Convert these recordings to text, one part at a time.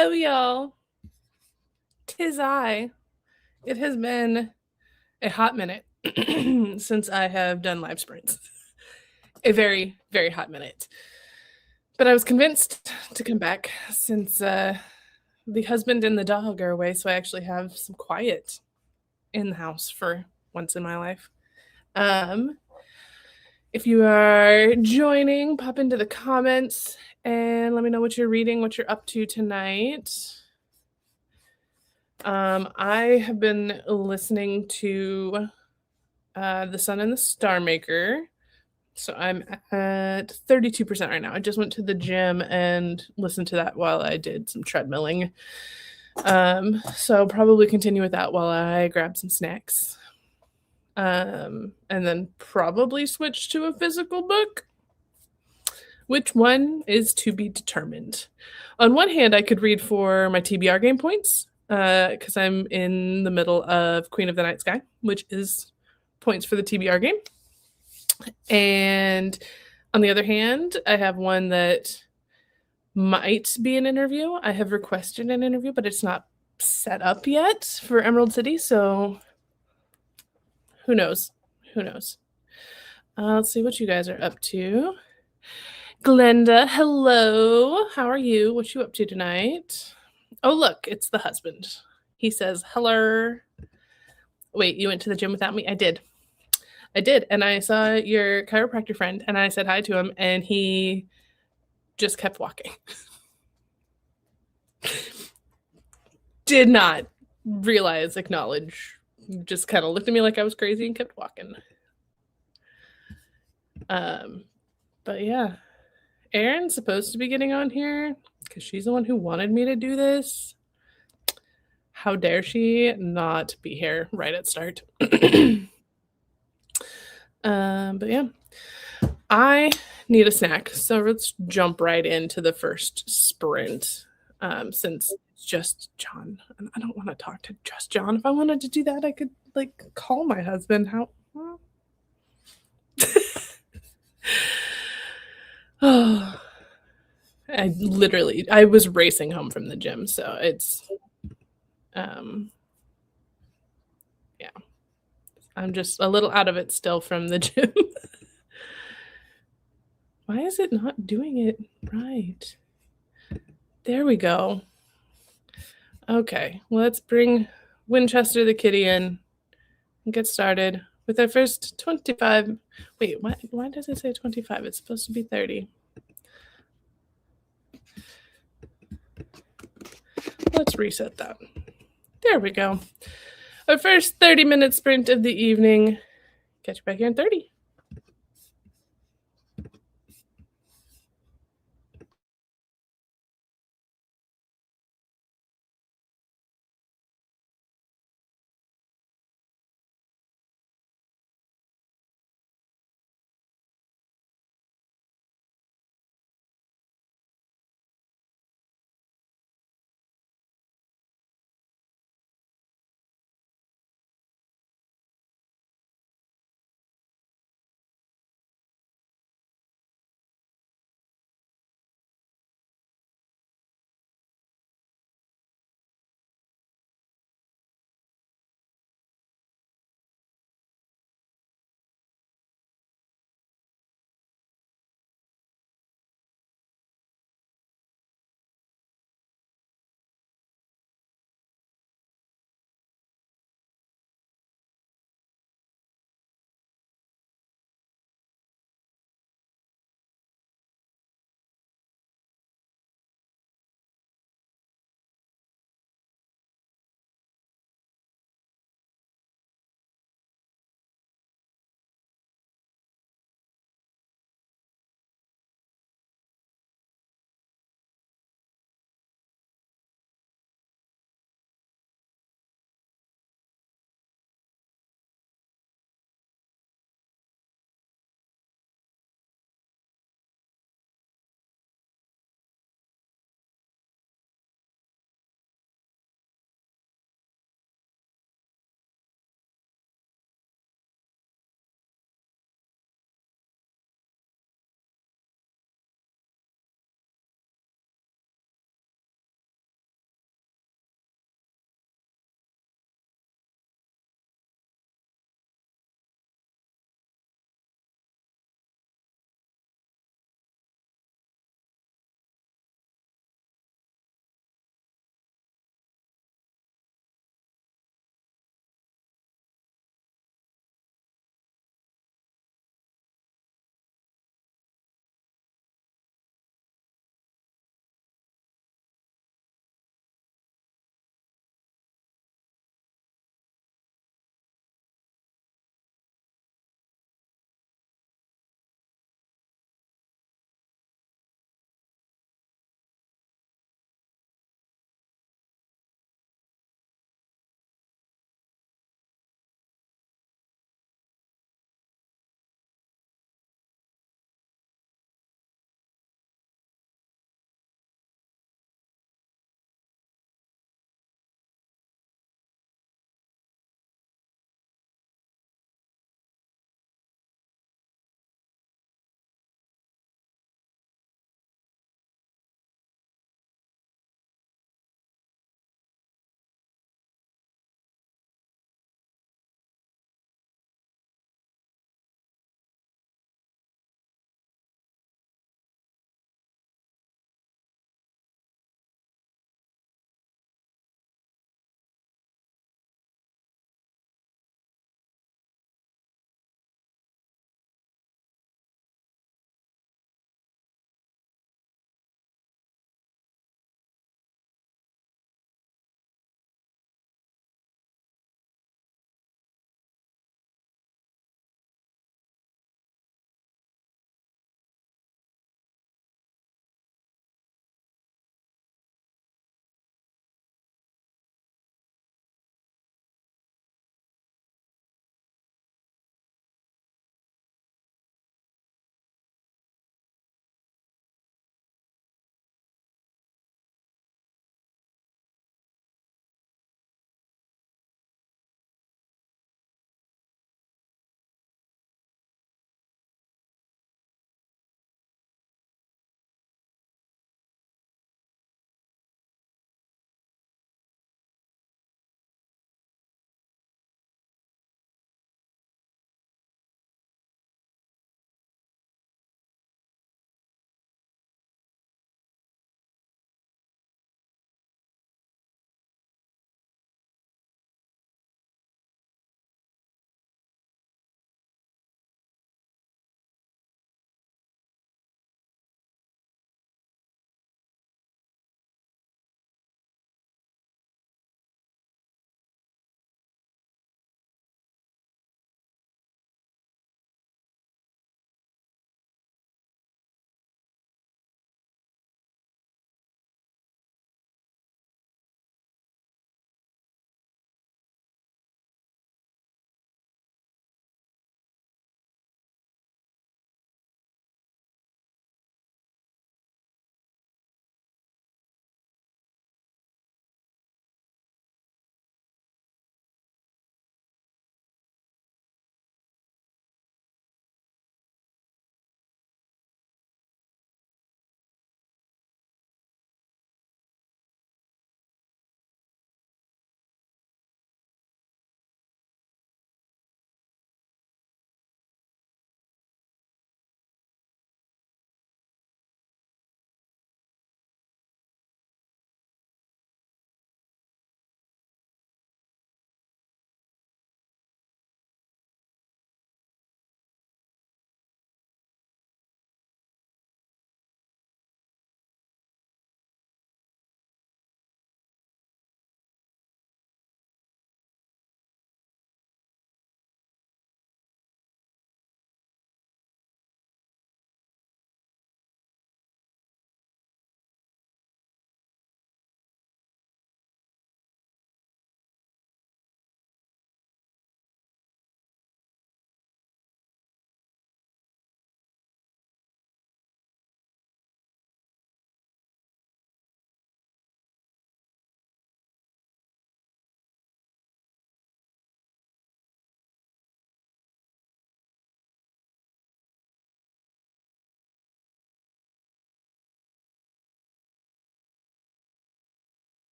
Hello, y'all. 'Tis I. It has been a hot minute since I have done live sprints. A very, very hot minute. But I was convinced to come back since the husband and the dog are away, so I actually have some quiet in the house for once in my life. If you are joining, pop into the comments and let me know what you're reading, what you're up to tonight. I have been listening to The Sun and the Star Maker. So I'm at 32% right now. I just went to the gym and listened to that while I did some treadmilling. So I'll probably continue with that while I grab some snacks. And then probably switch to a physical book. Which one is to be determined. On one hand, I could read for my TBR game points, because I'm in the middle of Queen of the Night Sky, which is points for the TBR game. And on the other hand, I have one that might be an interview. I have requested an interview, but it's not set up yet for Emerald City, so who knows? Who knows? Let's see what you guys are up to. Glenda, hello. How are you? What you up to tonight? Oh, look, it's the husband. He says, hello. Wait, you went to the gym without me? I did. And I saw your chiropractor friend, and I said hi to him, and he just kept walking. Did not acknowledge, just kind of looked at me like I was crazy and kept walking. But yeah, Erin's supposed to be getting on here because she's the one who wanted me to do this. How dare she not be here right at start? But yeah, I need a snack, so let's jump right into the first sprint. Since it's just John, and I don't want to talk to just John. If I wanted to do that, I could call my husband. How? Oh, I was racing home from the gym, so it's yeah, I'm just a little out of it still from the gym. Why is it not doing it right? There we go. Okay, let's bring Winchester the kitty in and get started with our first 25. Wait, why does it say 25? It's supposed to be 30. Let's reset that. There we go. Our first 30-minute sprint of the evening. Catch you back here in 30.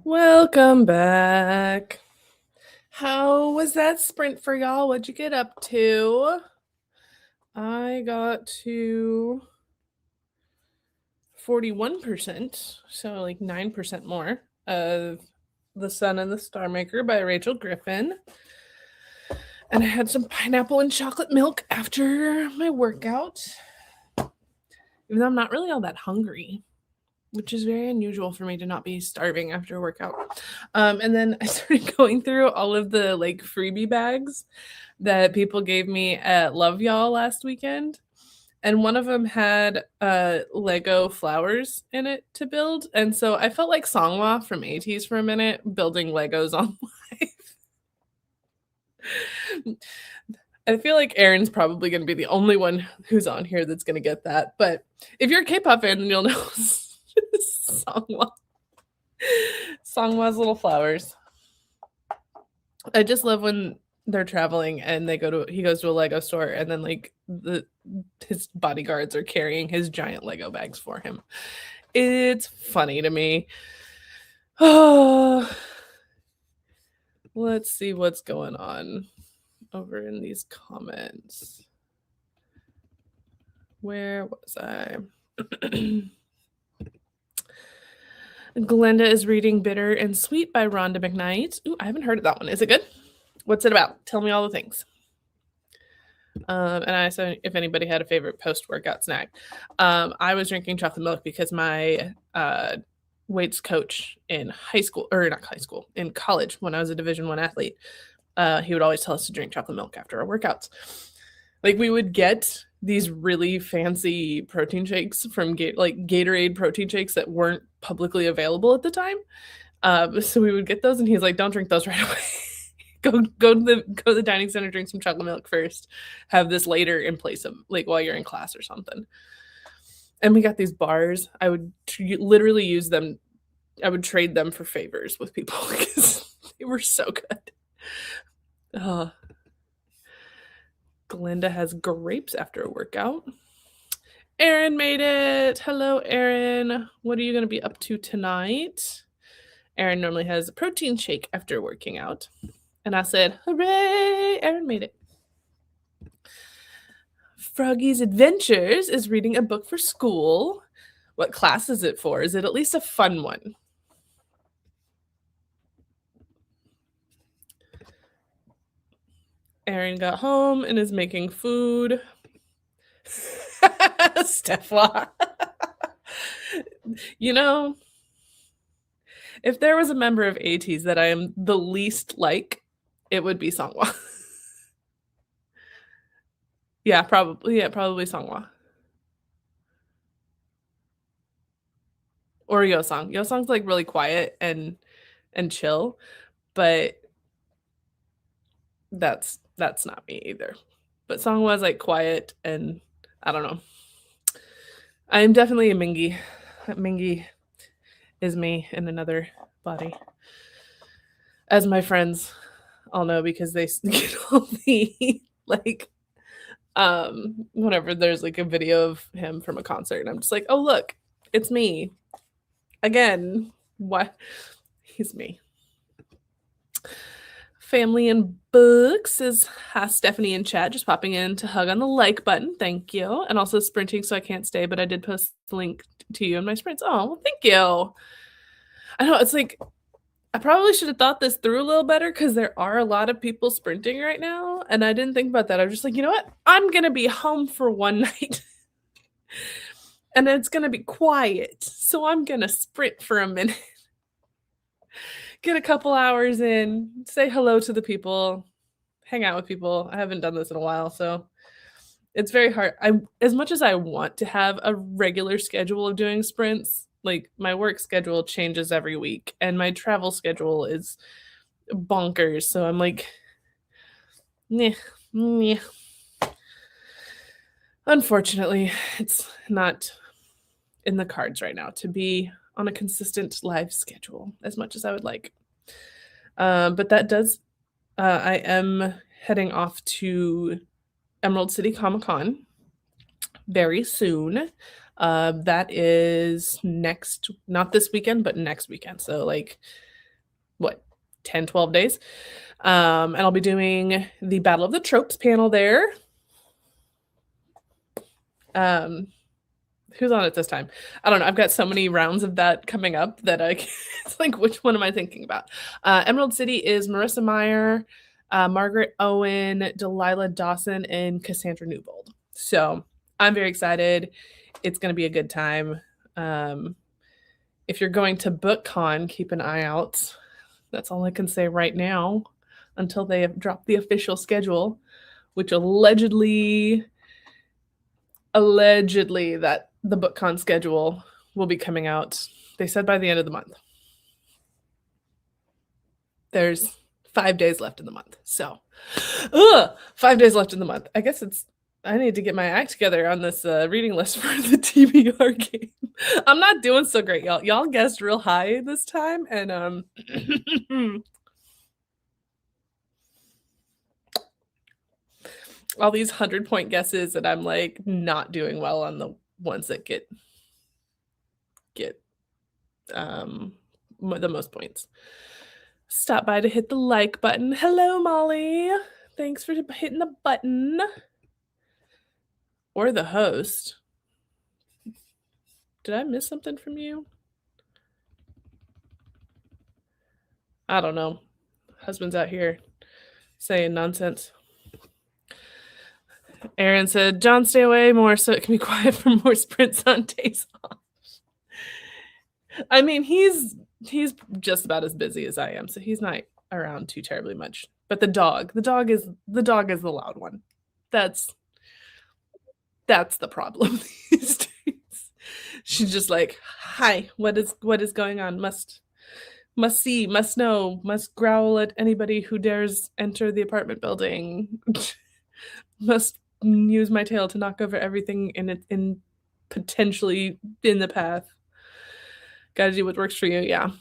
Welcome back. How was that sprint for y'all? What'd you get up to? I got to 41%, so like 9% more of The Sun and the Star Maker by Rachel Griffin. And I had some pineapple and chocolate milk after my workout, even though I'm not really all that hungry, which is very unusual for me to not be starving after a workout. And then I started going through all of the like freebie bags that people gave me at Love Y'all last weekend. And one of them had Lego flowers in it to build. And so I felt like Songhwa from 80s for a minute, building Legos on life. I feel like Erin's probably going to be the only one who's on here that's going to get that. But if you're a K-pop fan, then you'll know Songhwa's little flowers. I just love when they're traveling and he goes to a Lego store and then like his bodyguards are carrying his giant Lego bags for him. It's funny to me. Oh, let's see what's going on over in these comments. Where was I? Glenda is reading Bitter and Sweet by Rhonda McKnight. Ooh, I haven't heard of that one. Is it good? What's it about? Tell me all the things. And I said if anybody had a favorite post-workout snack. I was drinking chocolate milk because my weights coach in in college, when I was a Division I athlete, he would always tell us to drink chocolate milk after our workouts. Like we would get these really fancy protein shakes from Gatorade protein shakes that weren't publicly available at the time. So we would get those, and he's like, "Don't drink those right away. go to the dining center, drink some chocolate milk first. Have this later in place of like while you're in class or something." And we got these bars. I would literally use them. I would trade them for favors with people because they were so good. Glenda has grapes after a workout. Erin made it. Hello, Erin. What are you going to be up to tonight? Erin normally has a protein shake after working out. And I said, hooray, Erin made it. Froggy's Adventures is reading a book for school. What class is it for? Is it at least a fun one? Erin got home and is making food. Stefla. You know, if there was a member of ATEEZ that I am the least like, it would be Songhwa. Yeah, probably Songhwa. Or Yosong. Yosong's like really quiet and chill, but that's not me either. But Songhwa's like quiet and I don't know. I am definitely a Mingi. Mingi is me in another body, as my friends all know because they get all the like whenever there's like a video of him from a concert and I'm just like, oh look, it's me again. What? He's me. Family and Books is hi Stephanie in chat, just popping in to hug on the like button. Thank you. And also sprinting, so I can't stay, but I did post the link to you in my sprints. Oh, well, thank you. I know it's like I probably should have thought this through a little better because there are a lot of people sprinting right now, and I didn't think about that. I was just like, you know what? I'm gonna be home for one night, and it's gonna be quiet, so I'm gonna sprint for a minute. Get a couple hours in, say hello to the people, hang out with people. I haven't done this in a while, so it's very hard. As much as I want to have a regular schedule of doing sprints, like my work schedule changes every week and my travel schedule is bonkers. So I'm like, meh. Unfortunately, it's not in the cards right now to be on a consistent live schedule as much as I would like. But that does, I am heading off to Emerald City Comic Con very soon. That is not this weekend, but next weekend. So like 10, 12 days. And I'll be doing the Battle of the Tropes panel there. Who's on it this time? I don't know. I've got so many rounds of that coming up that it's like, which one am I thinking about? Emerald City is Marissa Meyer, Margaret Owen, Delilah Dawson, and Cassandra Newbold. So I'm very excited. It's going to be a good time. If you're going to BookCon, keep an eye out. That's all I can say right now until they have dropped the official schedule, which allegedly that the BookCon schedule will be coming out, they said, by the end of the month. There's 5 days left in the month. So 5 days left in the month. I guess I need to get my act together on this reading list for the TBR game. I'm not doing so great, y'all. Y'all guessed real high this time, and all these 100-point guesses, and I'm like not doing well on the ones that get the most points. Stop by to hit the like button. Hello, Molly. Thanks for hitting the button. Or the host. Did I miss something from you? I don't know. Husband's out here saying nonsense. Aaron said, John, stay away more so it can be quiet for more sprints on days off. I mean, he's just about as busy as I am, so he's not around too terribly much. But the dog is the loud one. That's the problem these days. She's just like, hi, what is going on? Must see, must know, must growl at anybody who dares enter the apartment building. Must use my tail to knock over everything in potentially in the path. Gotta do what works for you. Yeah.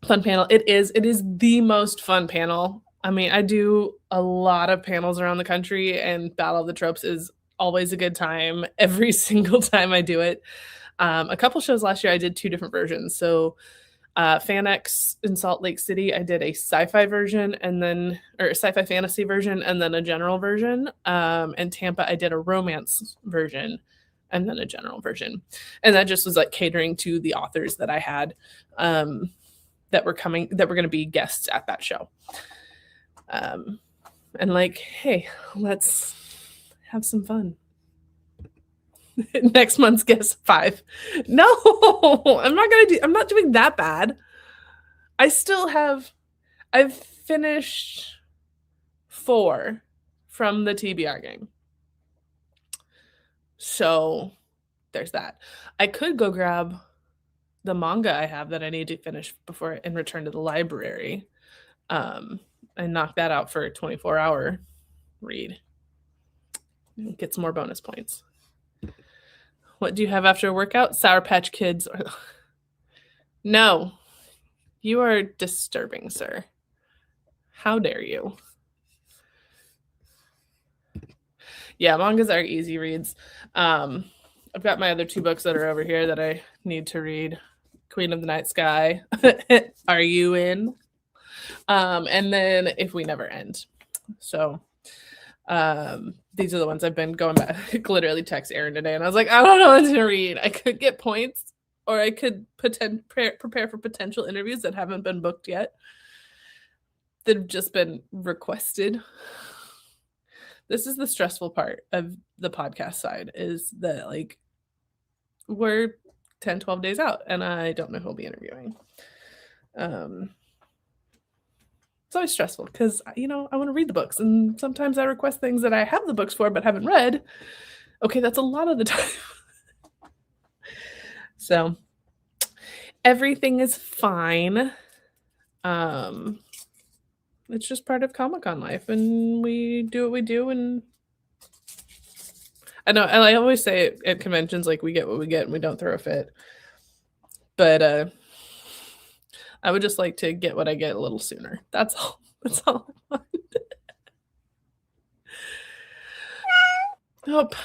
Fun panel. It is the most fun panel. I mean, I do a lot of panels around the country, and Battle of the Tropes is always a good time every single time I do it. A couple shows last year, I did 2 different versions. So FanX in Salt Lake City, I did a sci-fi version or a sci-fi fantasy version, and then a general version. In Tampa, I did a romance version and then a general version. And that just was like catering to the authors that I had that were going to be guests at that show. And like, hey, let's have some fun. Next month's guest 5. No, I'm not doing that bad. I've finished 4 from the TBR game. So there's that. I could go grab the manga I have that I need to finish before and return to the library, and knock that out for a 24-hour read. Get some more bonus points. What do you have after a workout? Sour Patch Kids. No, you are disturbing, sir. How dare you? Yeah, mangas are easy reads. I've got my other 2 books that are over here that I need to read. Queen of the Night Sky. Are you in? And then If We Never End. So these are the ones I've been going back. Literally text Aaron today, and I was like, I don't know what to read. I could get points, or I could prepare for potential interviews that haven't been booked yet, that have just been requested. This is the stressful part of the podcast side, is that like we're 10, 12 days out, and I don't know who will be interviewing. It's always stressful because, I want to read the books, and sometimes I request things that I have the books for but haven't read. Okay, that's a lot of the time. So everything is fine. It's just part of Comic-Con life, and we do what we do. And I know, and I always say at conventions, like, we get what we get and we don't throw a fit. But I would just like to get what I get a little sooner. That's all. That's all I want. Nope.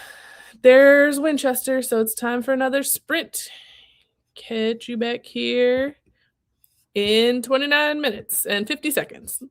There's Winchester, so it's time for another sprint. Catch you back here in 29 minutes and 50 seconds.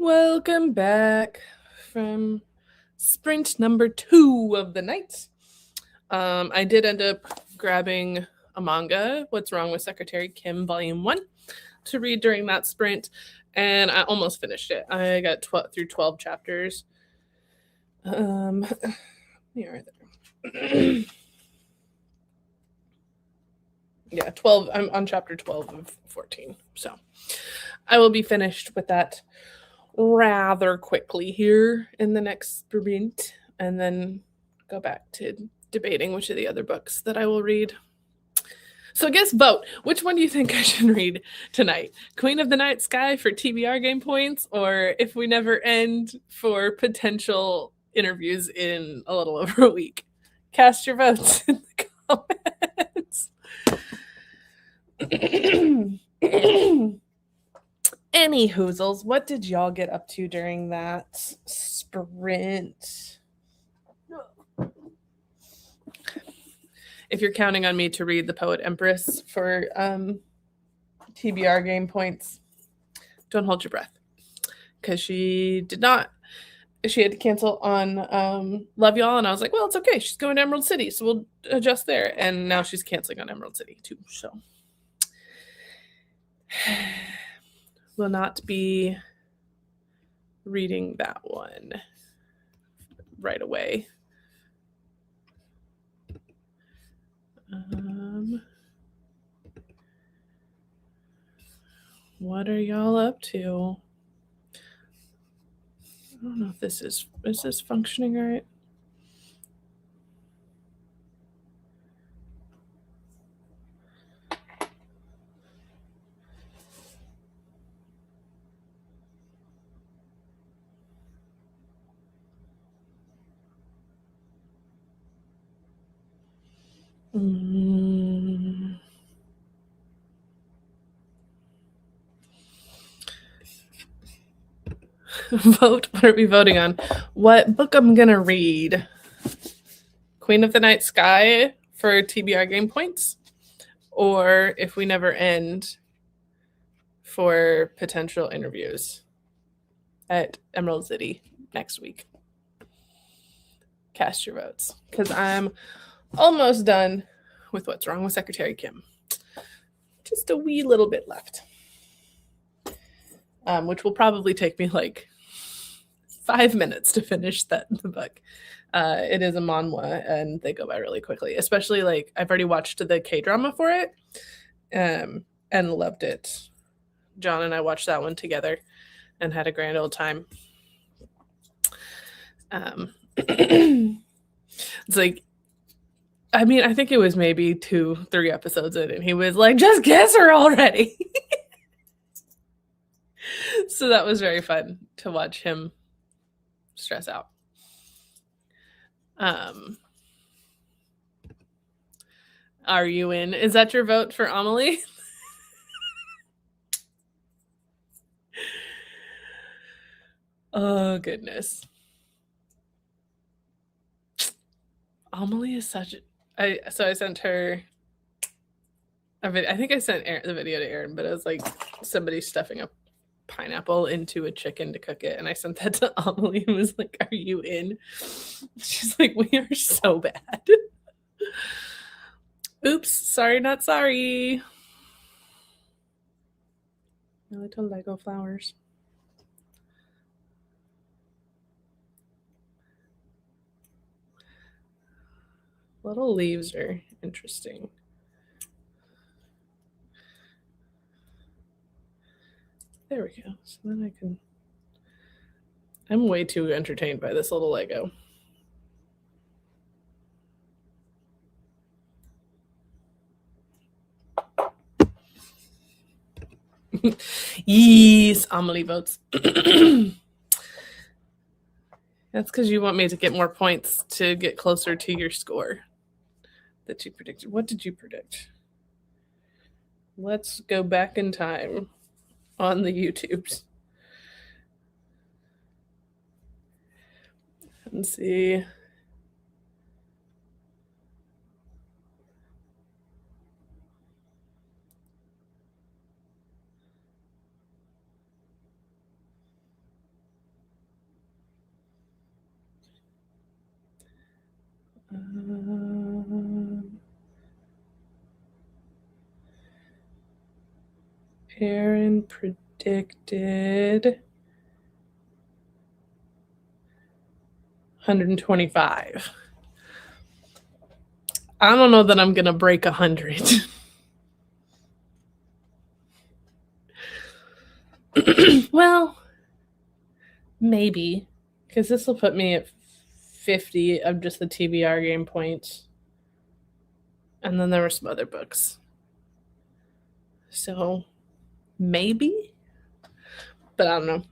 Welcome back from sprint number 2 of the night. I did end up grabbing a manga, What's Wrong with Secretary Kim, Volume 1, to read during that sprint, and I almost finished it. I got through 12 chapters. Here are they. Yeah, 12. I'm on chapter 12 of 14. So I will be finished with that rather quickly here in the next sprint, and then go back to debating which of the other books that I will read. So I guess vote. Which one do you think I should read tonight? Queen of the Night Sky for TBR game points, or If We Never End for potential interviews in a little over a week? Cast your votes in the comments. Any hoozles, what did y'all get up to during that sprint? If you're counting on me to read The Poet Empress for TBR game points, don't hold your breath, because she did not. She had to cancel on Love Y'all, and I was like, well, it's okay. She's going to Emerald City, so we'll adjust there. And now she's canceling on Emerald City too, so will not be reading that one right away. What are y'all up to? I don't know if this is this functioning right? Vote. What are we voting on? What book I'm gonna read? Queen of the Night Sky for TBR game points, or If We Never End for potential interviews at Emerald City next week. Cast your votes, because I'm almost done with What's Wrong with Secretary Kim. Just a wee little bit left, which will probably take me like 5 minutes to finish the book. It is a manhwa, and they go by really quickly, especially like I've already watched the K-drama for it and loved it. John and I watched that one together and had a grand old time. It's like, I mean, I think it was maybe 2-3 episodes in, and he was like, just kiss her already. So that was very fun to watch him stress out. Are you in? Is that your vote for Amelie? Oh, goodness. Amelie is such so I sent her a video. I think I sent the video to Erin, but it was like somebody stuffing a pineapple into a chicken to cook it, and I sent that to Amelie and was like, are you in? She's like, we are so bad. Oops, sorry, not sorry. Little Lego flowers. Little leaves are interesting. There we go. So then I can... I'm way too entertained by this little Lego. Yes, Amelie votes. That's because you want me to get more points to get closer to your score that you predicted. What did you predict? Let's go back in time on the YouTubes and see. Aaron predicted 125. I don't know that I'm going to break 100. Well, maybe, because this will put me at 50 of just the TBR game points. And then there were some other books. So maybe, but I don't know.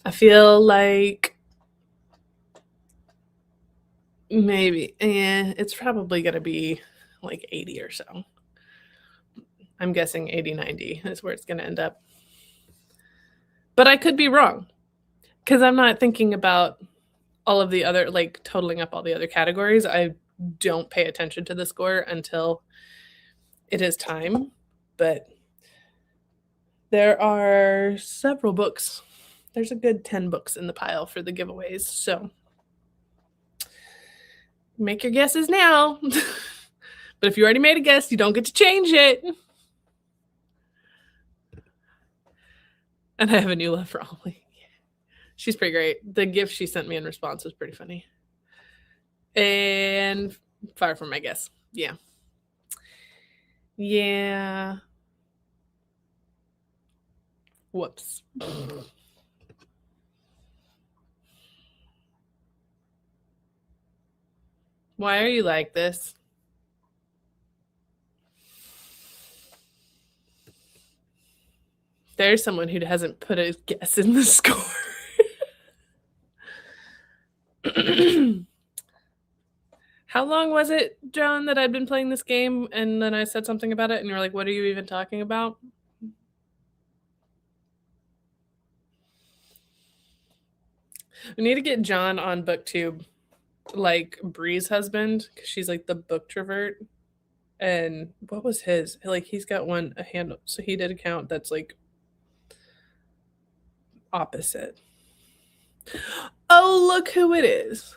I feel like maybe, it's probably going to be like 80 or so. I'm guessing 80, 90 is where it's going to end up. But I could be wrong, because I'm not thinking about all of the other, like totaling up all the other categories. I don't pay attention to the score until it is time. But there are several books. There's a good 10 books in the pile for the giveaways. So make your guesses now. But if you already made a guess, you don't get to change it. And I have a new love for Ollie. She's pretty great. The gift she sent me in response was pretty funny. And far from my guess. Yeah. Yeah. Whoops. Why are you like this? There's someone who hasn't put a guess in the score. How long was it, John, that I'd been playing this game and then I said something about it and you were like, what are you even talking about? We need to get John on booktube, like Bree's husband, because she's like the booktrovert. And what was his? Like, he's got a handle. So he did a count that's like opposite. Oh, look who it is.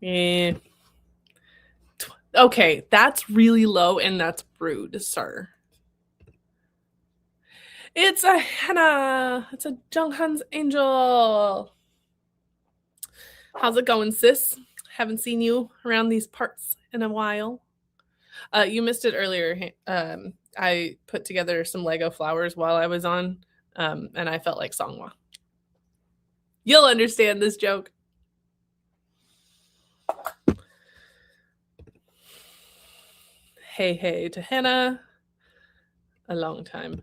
Yeah. Okay, that's really low and that's rude, sir. It's a Hannah. It's a Junghan's angel. How's it going, sis? Haven't seen you around these parts in a while. You missed it earlier. I put together some Lego flowers while I was on, and I felt like Songhwa. You'll understand this joke. Hey to Hannah. A long time.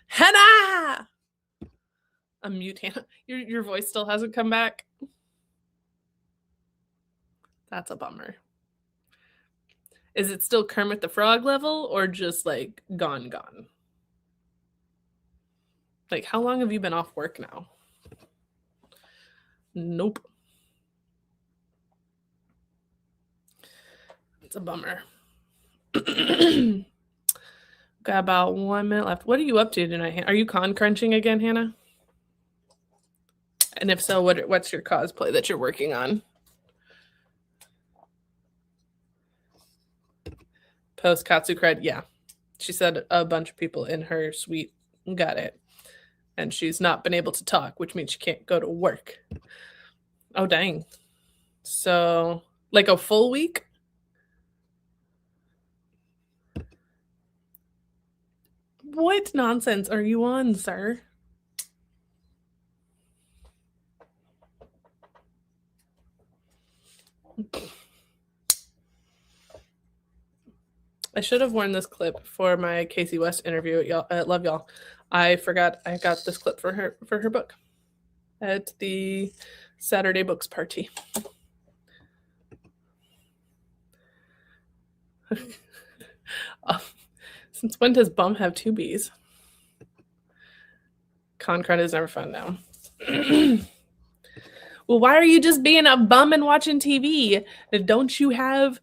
Hannah! Unmute Hannah. Your voice still hasn't come back. That's a bummer. Is it still Kermit the Frog level or just like gone? Like, how long have you been off work now? Nope. It's a bummer. Got about 1 minute left. What are you up to tonight? Are you con crunching again, Hannah? And if so, what's your cosplay that you're working on? Post Katsu cred. Yeah. She said a bunch of people in her suite got it. And she's not been able to talk, which means she can't go to work. Oh, dang. So, like a full week? What nonsense are you on, sir? I should have worn this clip for my Casey West interview. Y'all, love y'all. I forgot I got this clip for her book at the Saturday Books party. Since when does bum have two B's? Concrete is never fun now. Well, why are you just being a bum and watching TV? Don't you have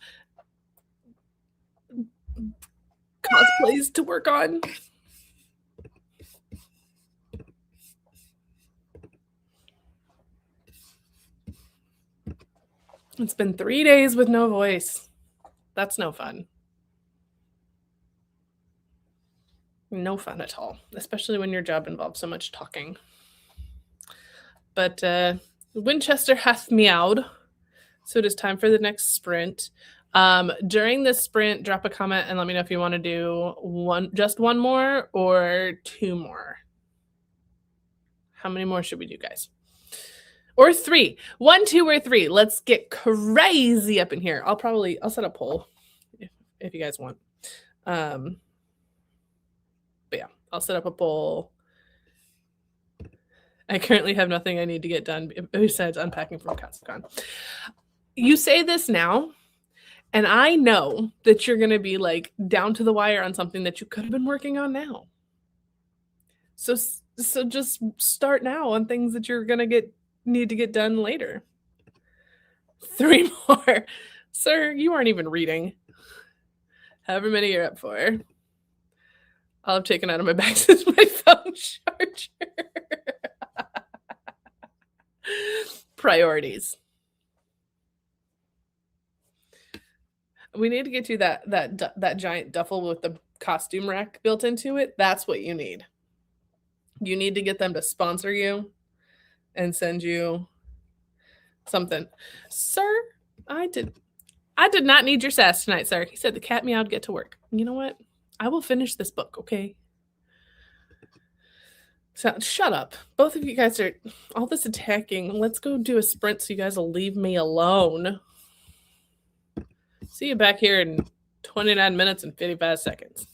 cosplays to work on? It's been 3 days with no voice. That's no fun. No fun at all, especially when your job involves so much talking. But Winchester hath meowed, so it is time for the next sprint. During this sprint, drop a comment and let me know if you want to do just one more or 2 more. How many more should we do, guys? Or 3. 1, 2, or 3. Let's get crazy up in here. I'll set a poll if you guys want. But yeah, I'll set up a poll. I currently have nothing I need to get done besides unpacking from CatScon. You say this now, and I know that you're going to be like down to the wire on something that you could have been working on now. So just start now on things that you're going to need to get done later. 3 more. Sir, you aren't even reading. However many you're up for. All I've taken out of my bag is my phone charger. Priorities. We need to get you that giant duffel with the costume rack built into it. That's what you need. You need to get them to sponsor you and send you something. Sir, I did not need your sass tonight, sir. He said the cat meowed, get to work. You know what? I will finish this book, okay? So shut up. Both of you guys are all this attacking. Let's go do a sprint so you guys will leave me alone. See you back here in 29 minutes and 55 seconds.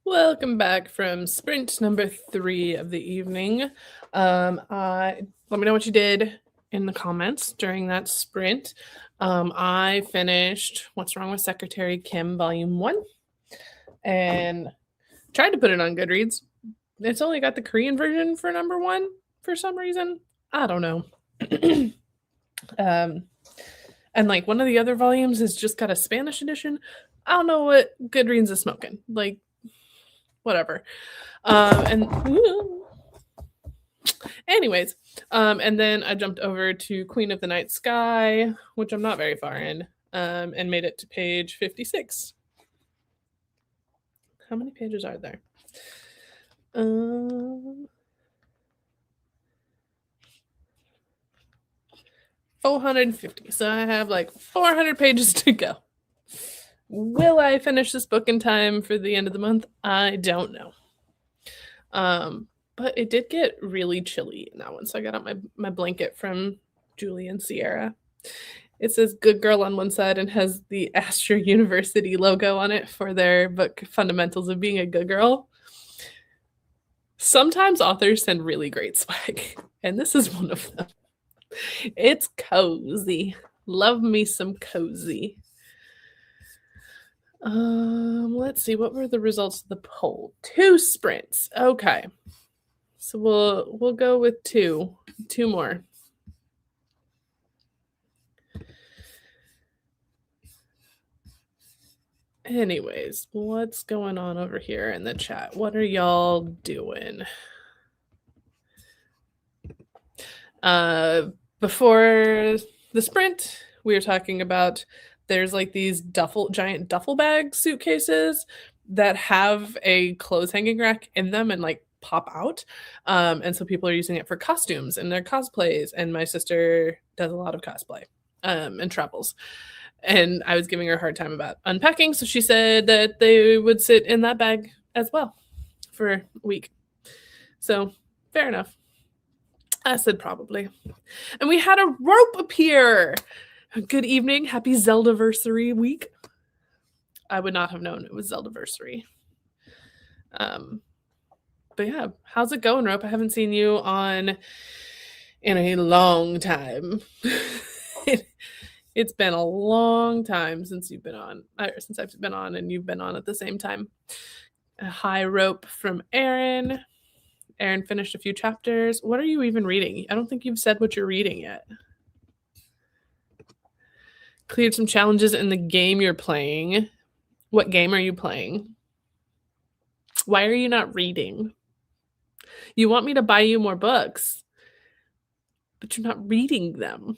Welcome back from sprint number 3 of the evening. Let me know what you did in the comments during that sprint. I finished What's Wrong with Secretary Kim, Volume 1, and tried to put it on Goodreads. It's only got the Korean version for number 1 for some reason. I don't know. And like one of the other volumes has just got a Spanish edition. I don't know what Goodreads is smoking. Like, whatever. Anyways, and then I jumped over to Queen of the Night Sky, which I'm not very far in, and made it to page 56. How many pages are there? 450. So I have like 400 pages to go. Will I finish this book in time for the end of the month? I don't know. But it did get really chilly in that one. So I got out my blanket from Julie and Sierra. It says Good Girl on one side and has the Astra University logo on it for their book Fundamentals of Being a Good Girl. Sometimes authors send really great swag, and this is one of them. It's cozy. Love me some cozy. Let's see, what were the results of the poll? 2 sprints. Okay. So we'll go with 2 more. Anyways, what's going on over here in the chat? What are y'all doing? Before the sprint, we were talking about there's like these giant duffel bag suitcases that have a clothes hanging rack in them and like pop out. And so people are using it for costumes and their cosplays. And my sister does a lot of cosplay and travels. And I was giving her a hard time about unpacking. So she said that they would sit in that bag as well for a week. So fair enough. I said probably. And we had a rope appear. Good evening. Happy Zeldaversary week. I would not have known it was Zeldaversary. But yeah, how's it going, Rope? I haven't seen you on in a long time. It's been a long time since you've been on, since I've been on and you've been on at the same time. A high Rope from Erin. Erin finished a few chapters. What are you even reading? I don't think you've said what you're reading yet. Cleared some challenges in the game you're playing. What game are you playing? Why are you not reading? You want me to buy you more books, but you're not reading them.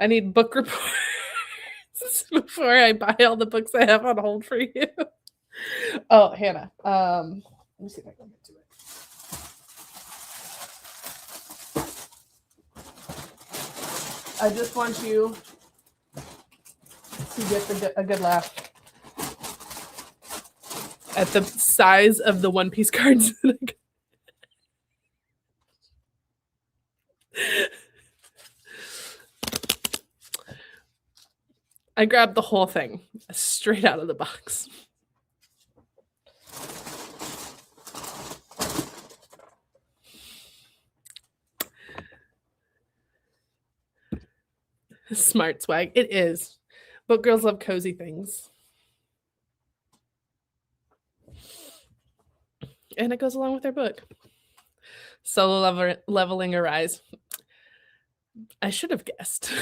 I need book reports before I buy all the books I have on hold for you. Oh, Hannah. Let me see if I can get to it. I just want you to get a good laugh at the size of the One Piece cards. I grabbed the whole thing straight out of the box. Smart swag. It is. Book girls love cozy things. And it goes along with their book. Solo leveling arise. I should have guessed.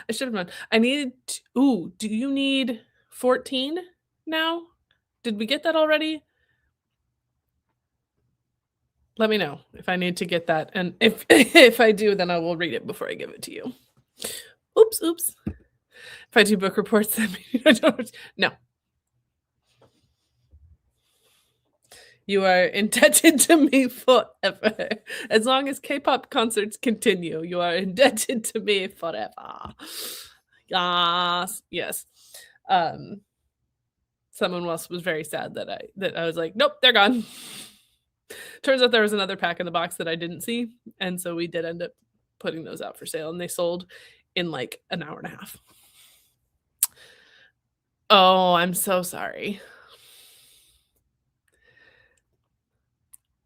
I should have known. I needed. Do you need 14 now? Did we get that already? Let me know if I need to get that. And if I do, then I will read it before I give it to you. Oops. If I do book reports, then I don't. No. You are indebted to me forever. As long as K-pop concerts continue, you are indebted to me forever. Yes. Someone else was very sad that I was like, nope, they're gone. Turns out there was another pack in the box that I didn't see, and so we did end up putting those out for sale, and they sold in like an hour and a half. Oh, I'm so sorry.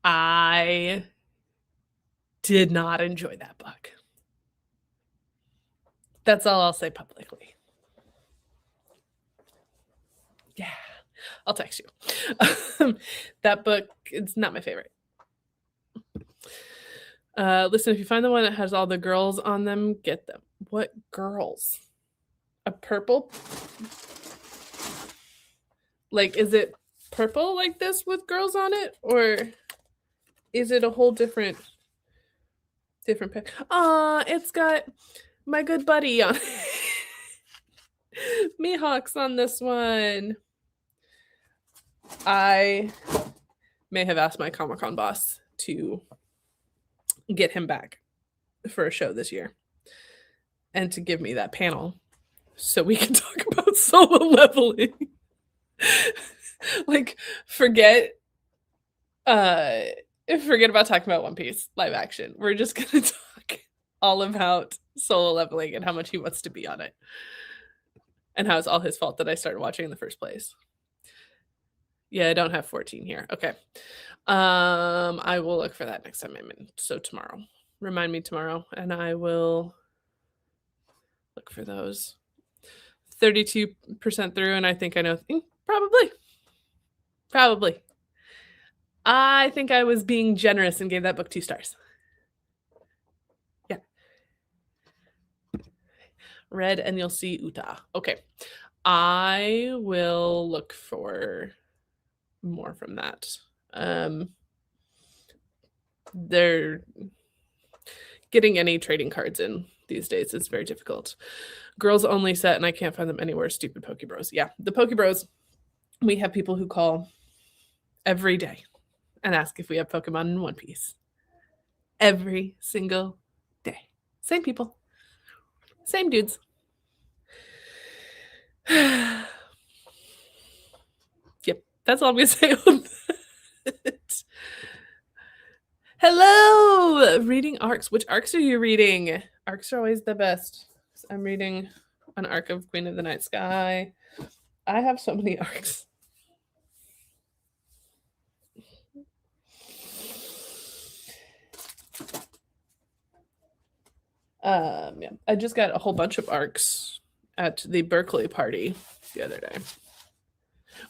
I did not enjoy that book. That's all I'll say publicly. Yeah, I'll text you. That book, it's not my favorite. Listen, if you find the one that has all the girls on them, get them. What girls? A purple? Like, is it purple like this with girls on it? Or is it a whole different pick? It's got my good buddy on Mihawk's on this one. I may have asked my Comic-Con boss to get him back for a show this year and to give me that panel so we can talk about solo leveling. Like, forget about talking about One Piece live action. We're just gonna talk all about solo leveling and how much he wants to be on it, and how it's all his fault that I started watching in the first place. Yeah, I don't have 14 here. Okay. I will look for that next time I'm in. So tomorrow. Remind me tomorrow, and I will look for those. 32% through, and I think I know. Probably. I think I was being generous and gave that book 2 stars. Yeah. Read and you'll see Uta. Okay. I will look for more from that. They're getting any trading cards in these days is very difficult. Girls only set, and I can't find them anywhere. Stupid Pokebros. Yeah, the Pokebros. We have people who call every day and ask if we have Pokemon in One Piece. Every single day. Same people. Same dudes. Yep, that's all I'm going to say on that. Hello! Reading arcs. Which arcs are you reading? Arcs are always the best. I'm reading an arc of Queen of the Night Sky. I have so many arcs. Yeah, I just got a whole bunch of arcs at the Berkeley party the other day,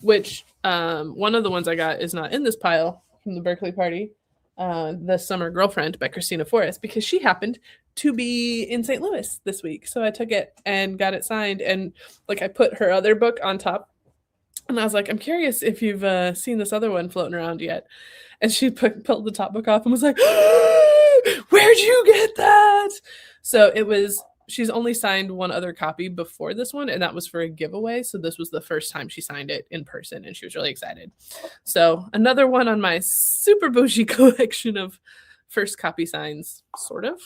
which one of the ones I got is not in this pile from the Berkeley party, The Summer Girlfriend by Christina Forrest, because she happened to be in St. Louis this week. So I took it and got it signed, and like I put her other book on top, and I was like, I'm curious if you've seen this other one floating around yet. And she pulled the top book off and was like, where'd you get that? So it was, she's only signed one other copy before this one, and that was for a giveaway. So this was the first time she signed it in person, and she was really excited. So another one on my super bougie collection of first copy signs, sort of.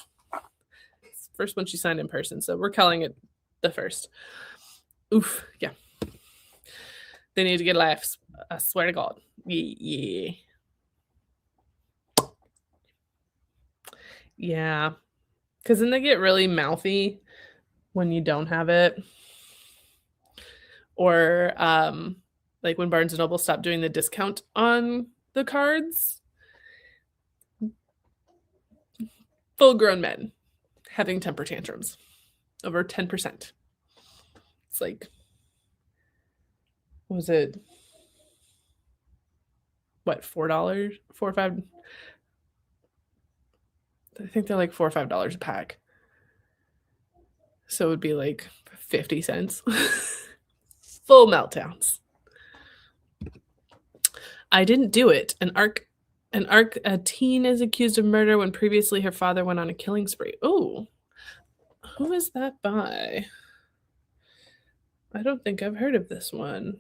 First one she signed in person, so we're calling it the first. Oof, yeah. They need to get laughs. I swear to God. Yeah. Yeah. Because then they get really mouthy when you don't have it. Or like when Barnes & Noble stopped doing the discount on the cards. Full-grown men having temper tantrums over 10%. It's like, what was it? What, $4? $4 or $5? I think they're like $4 or $5 a pack. So it would be like 50 cents. Full meltdowns. I didn't do it. A teen is accused of murder when previously her father went on a killing spree. Oh, who is that by? I don't think I've heard of this one.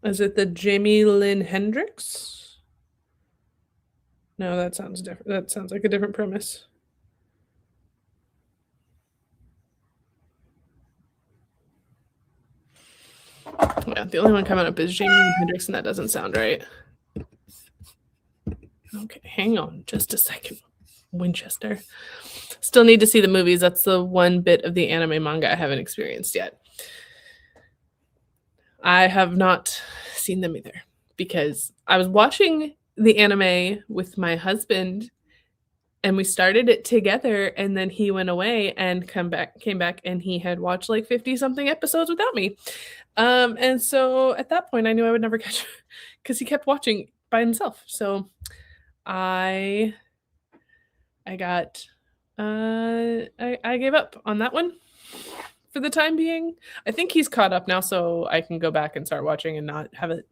Is it the Jamie Lynn Hendricks? No, that sounds different. That sounds like a different premise. Yeah, the only one coming up is Jamie Lynn Hendricks, and that doesn't sound right. Okay, hang on just a second. Winchester. Still need to see the movies. That's the one bit of the anime manga I haven't experienced yet. I have not seen them either because I was watching the anime with my husband and we started it together, and then he went away and came back and he had watched like 50 something episodes without me. And so at that point I knew I would never catch it because he kept watching by himself. So I got I gave up on that one for the time being. I think he's caught up now, so I can go back and start watching and not have it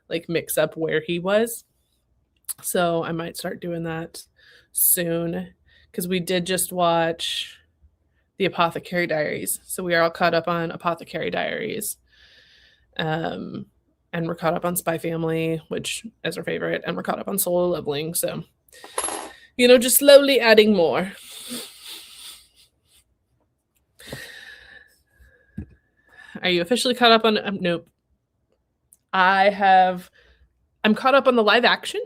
like mix up where he was. So I might start doing that soon because we did just watch the Apothecary Diaries. So we are all caught up on Apothecary Diaries. And we're caught up on Spy Family, which is our favorite, and we're caught up on Solo Leveling. So, you know, just slowly adding more. Are you officially caught up on? Nope. I'm caught up on the live action.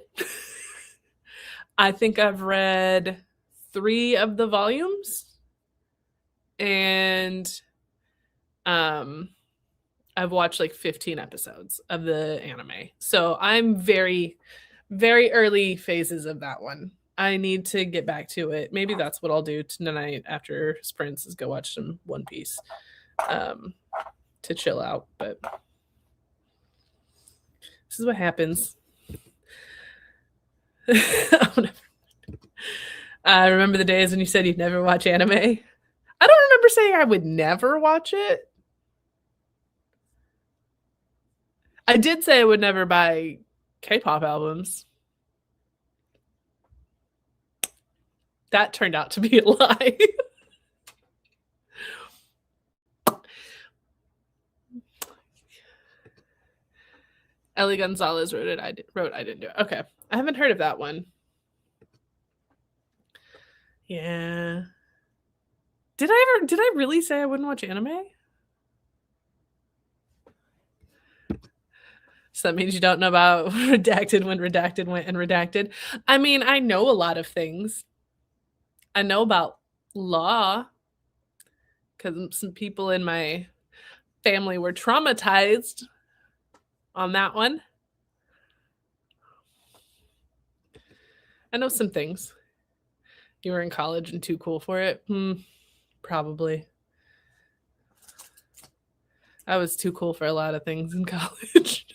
I think I've read 3 of the volumes, and I've watched like 15 episodes of the anime. So I'm very, very early phases of that one. I need to get back to it. Maybe that's what I'll do tonight after sprints is go watch some One Piece to chill out. But this is what happens. I remember the days when you said you'd never watch anime. I don't remember saying I would never watch it. I did say I would never buy K-pop albums. That turned out to be a lie. Ellie Gonzalez wrote it. I didn't do it. Okay. I haven't heard of that one. Yeah. Did I really say I wouldn't watch anime? So that means you don't know about Redacted when Redacted went and Redacted. I mean, I know a lot of things. I know about law because some people in my family were traumatized on that one. I know some things. You were in college and too cool for it? Probably. I was too cool for a lot of things in college.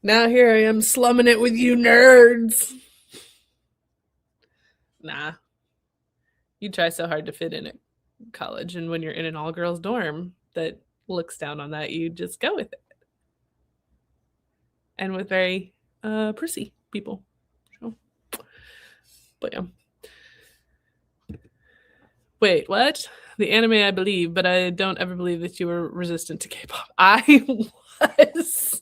Now here I am slumming it with you nerds. Nah. You try so hard to fit in at college, and when you're in an all-girls dorm that looks down on that, you just go with it. And with very prissy people. So, but yeah. Wait, what? The anime I believe, but I don't ever believe that you were resistant to K-pop. I was.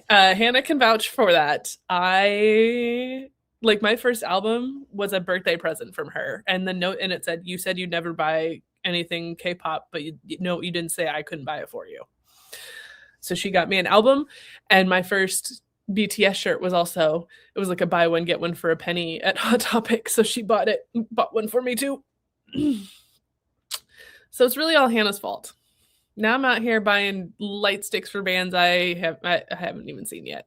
Hannah can vouch for that. My first album was a birthday present from her, and the note in it said, "You said you'd never buy anything K-pop, but you didn't say I couldn't buy it for you." So she got me an album, and my first BTS shirt was like a buy one get one for a penny at Hot Topic. So she bought one for me too. So it's really all Hannah's fault. Now I'm out here buying light sticks for bands I haven't even seen yet.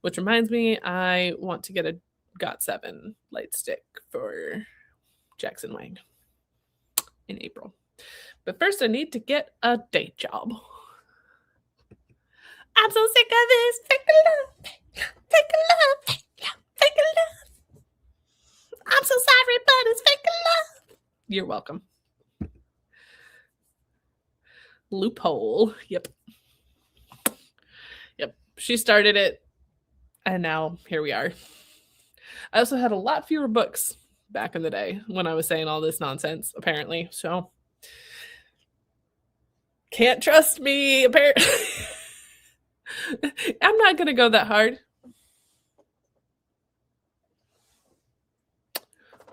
Which reminds me, I want to get a GOT7 light stick for Jackson Wang in April. But first I need to get a day job. I'm so sick of this. Fake love. I'm so sorry, but it's fake love. You're welcome. Loophole. Yep. She started it, and now here we are. I also had a lot fewer books back in the day when I was saying all this nonsense, apparently. So can't trust me, apparently. I'm not going to go that hard.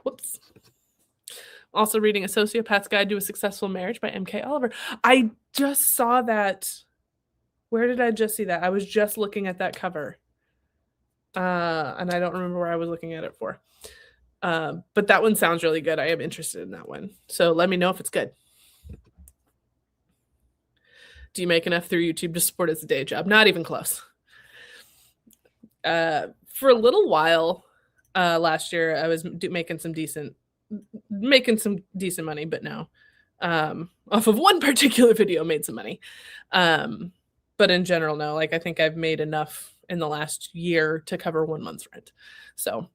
Whoops. Also reading A Sociopath's Guide to a Successful Marriage by M.K. Oliver. I just saw that. Where did I just see that? I was just looking at that cover. and I don't remember where I was looking at it for. But that one sounds really good. I am interested in that one. So let me know if it's good. Do you make enough through YouTube to support as a day job? Not even close. For a little while last year, I was making some decent money, but no. Off of one particular video, made some money. But in general, no. Like I think I've made enough in the last year to cover 1 month's rent. So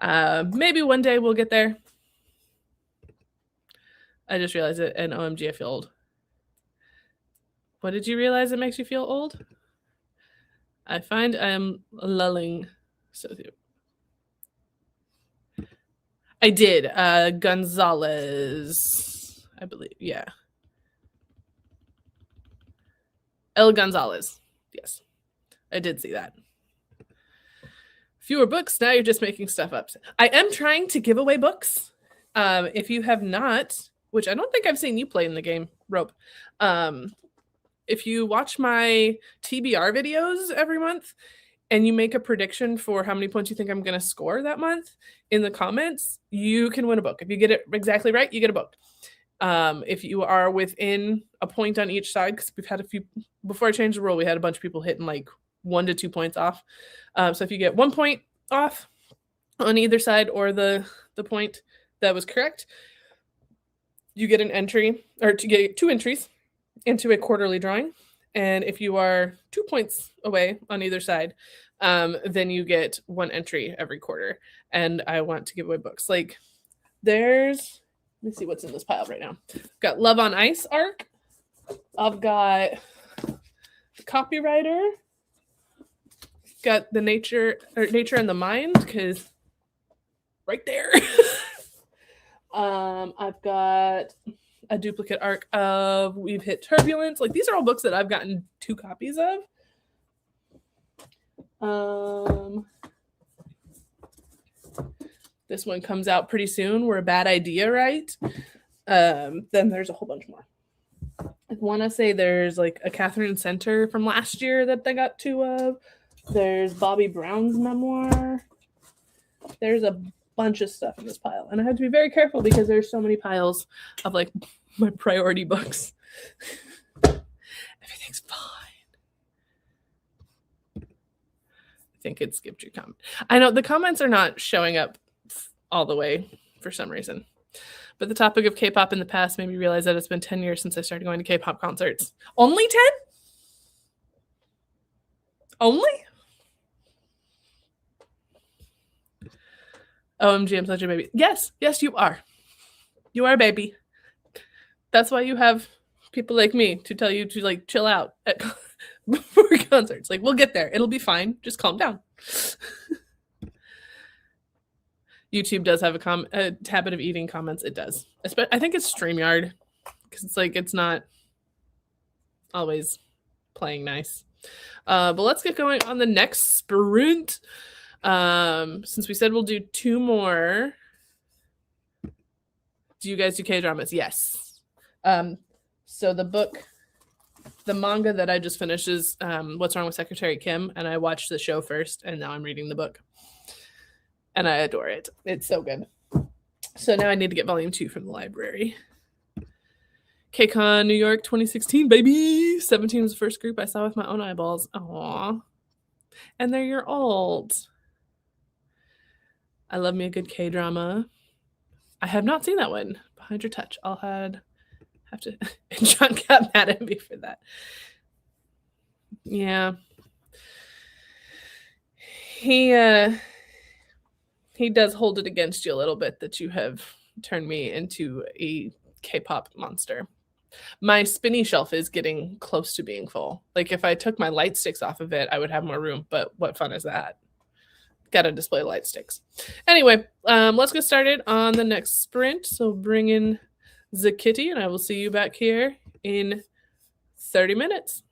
maybe one day we'll get there. I just realized it, and OMG, I feel old. What did you realize that makes you feel old? I find I am lulling. So I did. Gonzalez, I believe. Yeah. El Gonzalez. Yes. I did see that. Fewer books. Now you're just making stuff up. I am trying to give away books. If you have not, which I don't think I've seen you play in the game, Rope. If you watch my TBR videos every month and you make a prediction for how many points you think I'm going to score that month in the comments, you can win a book. If you get it exactly right, you get a book. If you are within a point on each side, because we've had a few, before I changed the rule, we had a bunch of people hitting like 1 to 2 points off. So if you get 1 point off on either side or the point that was correct, you get an entry, or to get 2 entries into a quarterly drawing. And if you are 2 points away on either side, then you get 1 entry every quarter. And I want to give away books. Like there's, let me see what's in this pile right now. I've got Love on Ice arc. I've got Copywriter. Got the Nature and the Mind, because right there. I've got a duplicate arc of We've Hit Turbulence. Like these are all books that I've gotten 2 copies of. This one comes out pretty soon. We're a Bad Idea, right? Then there's a whole bunch more. I want to say there's like a Catherine Center from last year that I got 2 of. There's Bobby Brown's memoir. There's a bunch of stuff in this pile. And I have to be very careful because there's so many piles of like my priority books. Everything's fine. I think it skipped your comment. I know the comments are not showing up all the way for some reason. But the topic of K-pop in the past made me realize that it's been 10 years since I started going to K-pop concerts. Only 10? Only? OMG, I'm such a baby. Yes, you are. You are a baby. That's why you have people like me to tell you to like chill out at before concerts. Like we'll get there. It'll be fine. Just calm down. YouTube does have a habit of eating comments. It does. I think it's StreamYard because it's like it's not always playing nice. But let's get going on the next sprint. Since we said we'll do 2 more. Do you guys do K-dramas? Yes. So the manga that I just finished is What's Wrong with Secretary Kim, and I watched the show first, and now I'm reading the book. And I adore it. It's so good. So now I need to get volume 2 from the library. KCON New York 2016, baby! 17 was the first group I saw with my own eyeballs. Aww. And they're your old. I love me a good K-drama. I have not seen that one. Behind Your Touch. I'll have to... John got mad at me for that. Yeah. He does hold it against you a little bit that you have turned me into a K-pop monster. My spinny shelf is getting close to being full. Like if I took my light sticks off of it, I would have more room, but what fun is that? Gotta display light sticks. Anyway, let's get started on the next sprint. So bring in the kitty and I will see you back here in 30 minutes.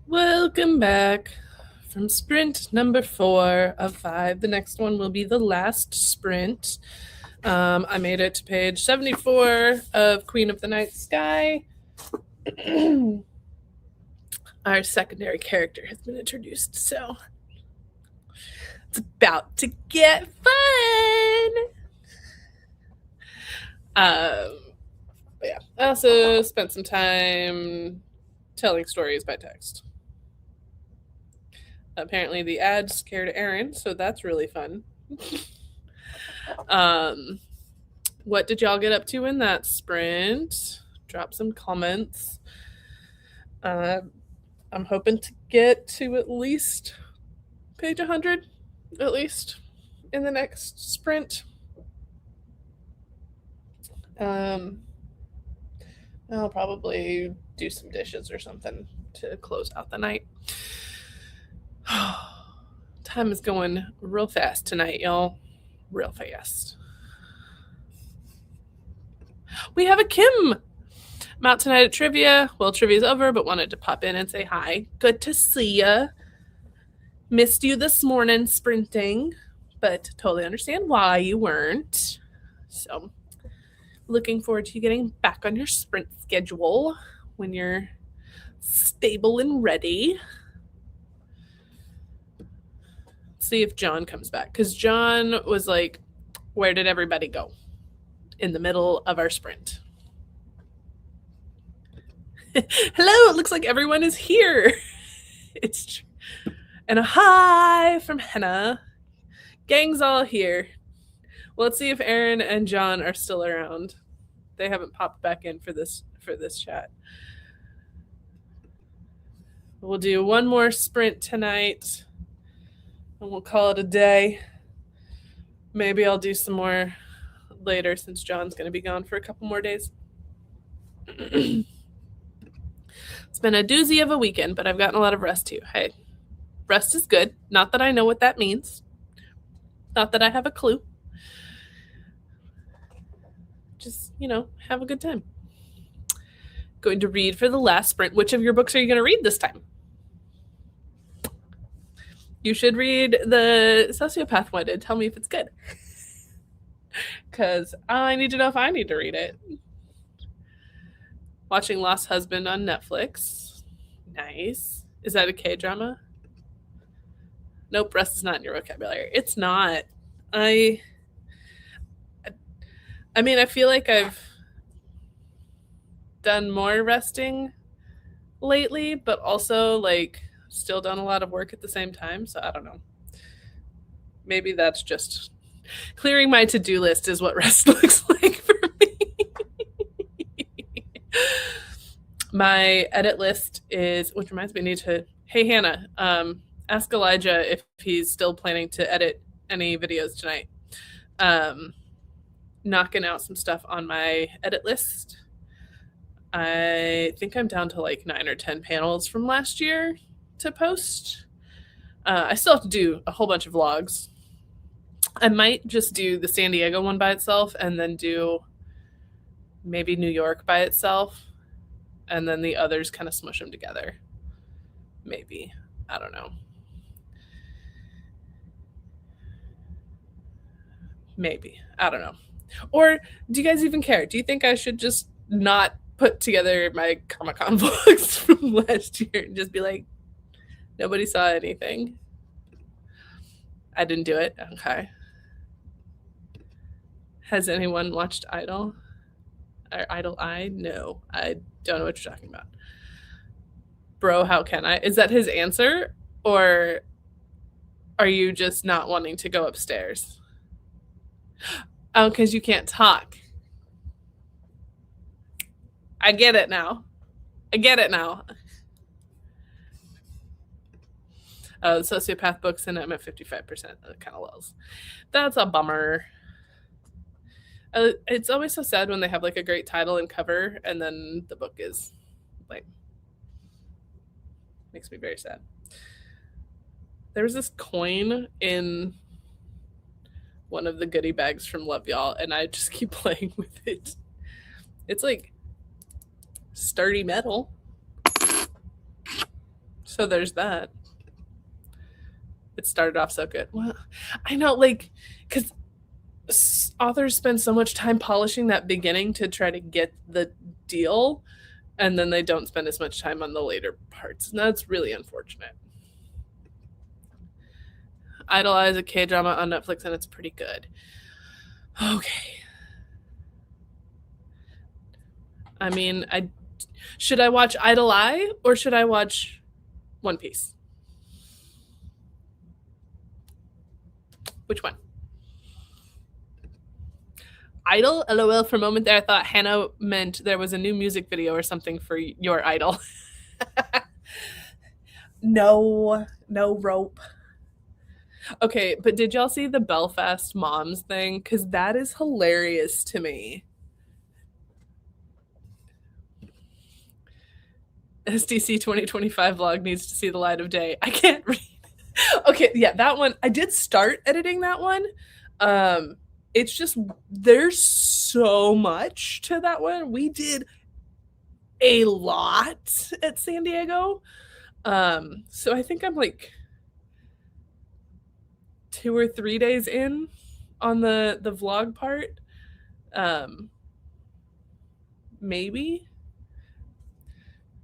Welcome back from sprint number 4 of 5. The next one will be the last sprint. I made it to page 74 of Queen of the Night Sky. Our secondary character has been introduced, so it's about to get fun. But yeah, I also spent some time telling stories by text. Apparently the ad scared Aaron, so that's really fun. What did y'all get up to in that sprint? Drop some comments. I'm hoping to get to at least page 100, at least, in the next sprint. I'll probably do some dishes or something to close out the night. Time is going real fast tonight, y'all. Real fast. We have a Kim. I'm out tonight at trivia. Well, trivia's over, but wanted to pop in and say hi. Good to see ya. Missed you this morning sprinting, but totally understand why you weren't. So, looking forward to you getting back on your sprint schedule when you're stable and ready. See if John comes back, because John was like, where did everybody go in the middle of our sprint? Hello, it looks like everyone is here. It's and a hi from Henna. Gang's all here. Well, let's see if Aaron and John are still around. They haven't popped back in for this chat. We'll do one more sprint tonight and we'll call it a day. Maybe I'll do some more later since John's going to be gone for a couple more days. It's been a doozy of a weekend, but I've gotten a lot of rest too. Hey, rest is good. Not that I know what that means. Not that I have a clue. Just, have a good time. Going to read for the last sprint. Which of your books are you going to read this time? You should read the Sociopath one and tell me if it's good. Because I need to know if I need to read it. Watching Lost Husband on Netflix. Nice. Is that a K-drama? Nope, rest is not in your vocabulary. It's not. I mean, I feel like I've done more resting lately, but also still done a lot of work at the same time, so I don't know. Maybe that's just clearing my to-do list is what rest looks like for me. My edit list is, which reminds me, I need to, hey Hannah, ask Elijah if he's still planning to edit any videos tonight. Knocking out some stuff on my edit list. I think I'm down to 9 or 10 panels from last year to post. I still have to do a whole bunch of vlogs. I might just do the San Diego one by itself and then do maybe New York by itself and then the others kind of smush them together. Maybe. I don't know. Maybe. I don't know. Or do you guys even care? Do you think I should just not put together my Comic-Con vlogs from last year and just be like, nobody saw anything? I didn't do it. Okay. Has anyone watched Idol? Or Idol Eye? No, I don't know what you're talking about. Bro, how can I? Is that his answer? Or are you just not wanting to go upstairs? Oh, because you can't talk. I get it now. The Sociopath books, and I'm at 55%. That kind of lulls. That's a bummer. It's always so sad when they have a great title and cover, and then the book is makes me very sad. There was this coin in one of the goodie bags from Love Y'all, and I just keep playing with it. It's sturdy metal. So there's that. It started off so good. Well, I know, like, because authors spend so much time polishing that beginning to try to get the deal, and then they don't spend as much time on the later parts. And that's really unfortunate. Idolize a K-drama on Netflix, and it's pretty good. Okay. I mean, should I watch Idol Eye or should I watch One Piece? Which one? Idol? LOL. For a moment there, I thought Hannah meant there was a new music video or something for your idol. No rope. Okay, but did y'all see the Belfast moms thing? Because that is hilarious to me. SDC 2025 vlog needs to see the light of day. I can't read. Okay, yeah, that one. I did start editing that one. It's just there's so much to that one. We did a lot at San Diego. So I think I'm like 2 or 3 days in on the vlog part. Maybe.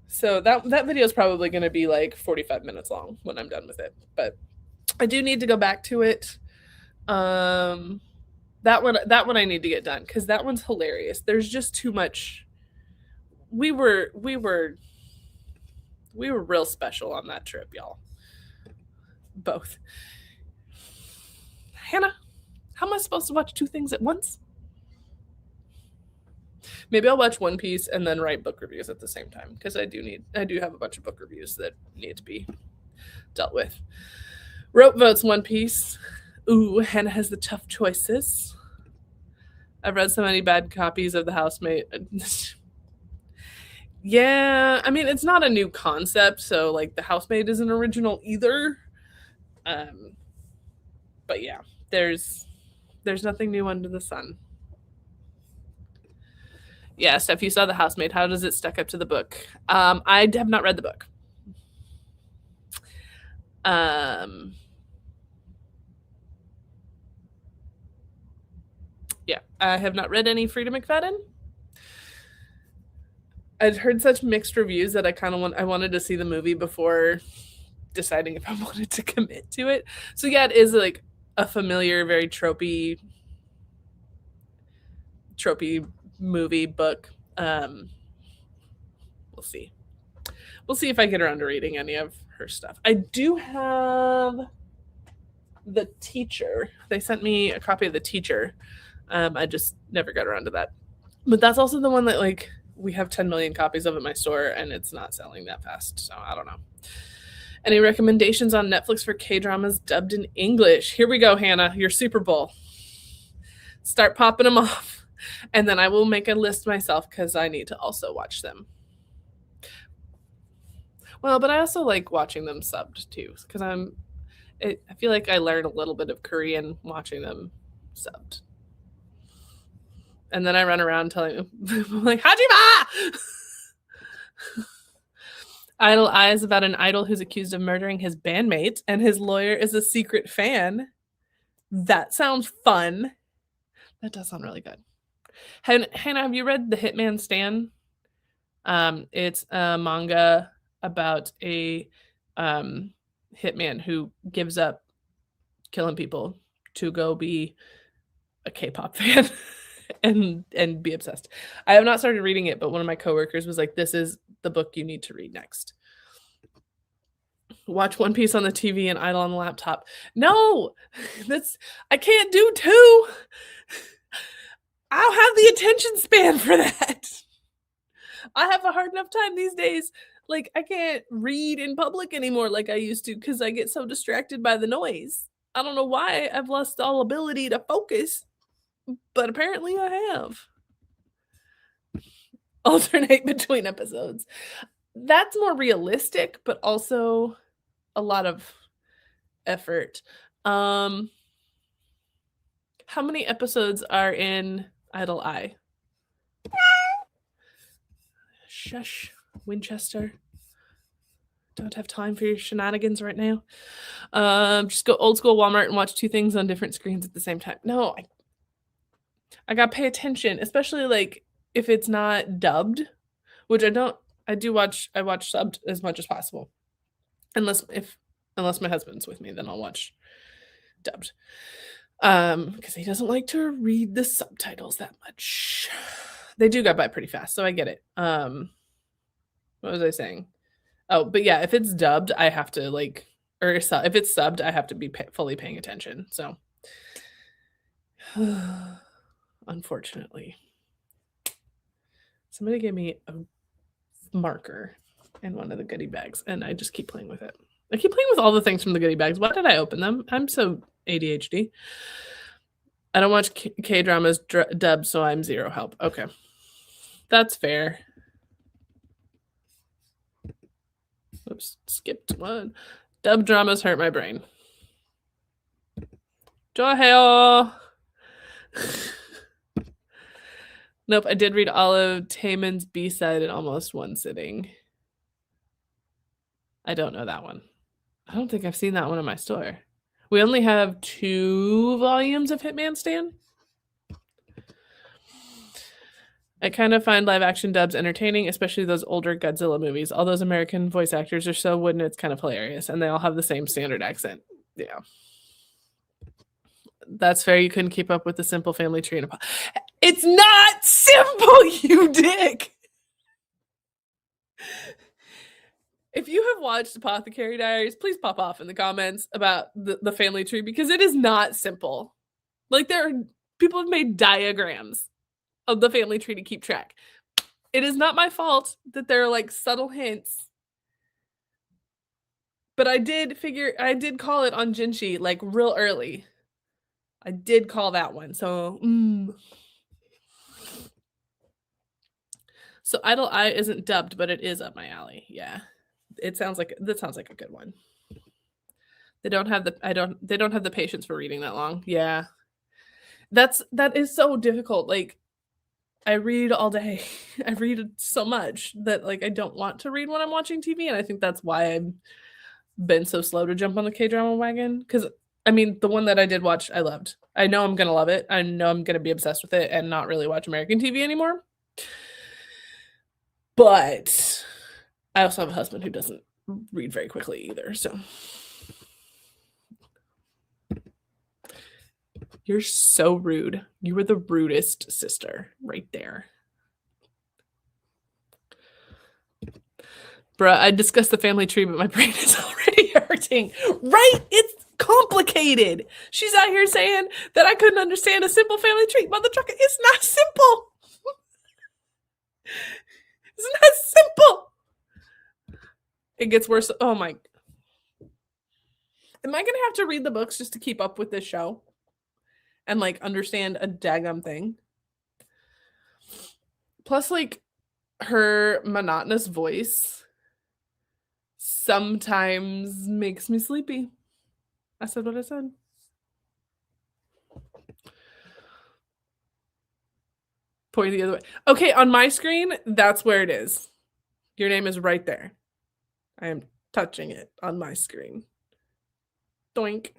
So that video is probably going to be like 45 minutes long when I'm done with it. But I do need to go back to it. That one I need to get done because that one's hilarious. There's just too much. We were real special on that trip, y'all. Both. Hannah, how am I supposed to watch 2 things at once? Maybe I'll watch One Piece and then write book reviews at the same time because I do have a bunch of book reviews that need to be dealt with. Rope votes One Piece. Ooh, Hannah has the tough choices. I've read so many bad copies of The Housemaid. Yeah, I mean, it's not a new concept, so like The Housemaid isn't original either. But yeah, there's nothing new under the sun. Yeah, Steph, you saw The Housemaid. How does it stack up to the book? I have not read the book. Yeah, I have not read any Frida McFadden. I'd heard such mixed reviews that I wanted to see the movie before deciding if I wanted to commit to it. So yeah, it is like a familiar, very tropey movie book. We'll see. We'll see if I get around to reading any of her stuff. I do have The Teacher. They sent me a copy of The Teacher. I just never got around to that. But that's also the one that like we have 10 million copies of at my store and it's not selling that fast. So I don't know. Any recommendations on Netflix for K-dramas dubbed in English? Here we go, Hannah, your Super Bowl. Start popping them off. And then I will make a list myself because I need to also watch them. Well, but I also like watching them subbed too because I feel like I learn a little bit of Korean watching them subbed. And then I run around telling them, like, Hajima! Idol Eyes about an idol who's accused of murdering his bandmate and his lawyer is a secret fan. That sounds fun. That does sound really good. Hannah, have you read The Hitman Stan? It's a manga about a hitman who gives up killing people to go be a K-pop fan and be obsessed. I have not started reading it, but one of my coworkers was like, this is the book you need to read next. Watch One Piece on the TV and Idol on the laptop. No, I can't do 2. I don't have the attention span for that. I have a hard enough time these days. Like, I can't read in public anymore like I used to because I get so distracted by the noise. I don't know why I've lost all ability to focus, but apparently I have. Alternate between episodes. That's more realistic, but also a lot of effort. How many episodes are in Idol Eye? Shush, Winchester. Don't have time for your shenanigans right now. Just go old school Walmart and watch 2 things on different screens at the same time. No, I gotta pay attention, especially, like, if it's not dubbed, which I don't. I watch subbed as much as possible. Unless my husband's with me, then I'll watch dubbed. Because he doesn't like to read the subtitles that much. They do go by pretty fast, so I get it. What was I saying? Oh, but yeah, if it's dubbed, I have to like, or if it's subbed, I have to be fully paying attention. So, unfortunately, somebody gave me a marker in one of the goodie bags, and I just keep playing with it. I keep playing with all the things from the goodie bags. Why did I open them? I'm so ADHD. I don't watch K-dramas dubbed, so I'm zero help. Okay. That's fair. Oops, skipped one. Dub dramas hurt my brain. Johail! Nope, I did read all of Taemin's B-side in almost one sitting. I don't know that one. I don't think I've seen that one in my store. We only have 2 volumes of Hitman Stan. I kind of find live action dubs entertaining, especially those older Godzilla movies. All those American voice actors are so wooden, it's kind of hilarious, and they all have the same standard accent. Yeah. That's fair. You couldn't keep up with the Simple Family Tree. It's not simple, you dick! If you have watched Apothecary Diaries, please pop off in the comments about the family tree, because it is not simple. Like, people have made diagrams of the family tree to keep track. It is not my fault that there are like subtle hints. But I did call it on Jinshi like real early. I did call that one. So, So Idle Eye isn't dubbed, but it is up my alley. Yeah. That sounds like a good one. They don't have the patience for reading that long. Yeah. That is so difficult. Like, I read all day. I read so much that like I don't want to read when I'm watching TV, and I think that's why I've been so slow to jump on the K-drama wagon. Because I mean, the one that I did watch, I loved. I know I'm gonna love it. I know I'm gonna be obsessed with it and not really watch American TV anymore. But I also have a husband who doesn't read very quickly either. So you're so rude. You were the rudest sister right there. Bruh, I discussed the family tree, but my brain is already hurting. Right? It's complicated. She's out here saying that I couldn't understand a simple family tree. Mother trucker, it's not simple. It's not simple. It gets worse. Oh my. Am I going to have to read the books just to keep up with this show? And like understand a daggum thing? Plus, like, her monotonous voice sometimes makes me sleepy. I said what I said. Point the other way. Okay, on my screen, that's where it is. Your name is right there. I am touching it on my screen. Doink.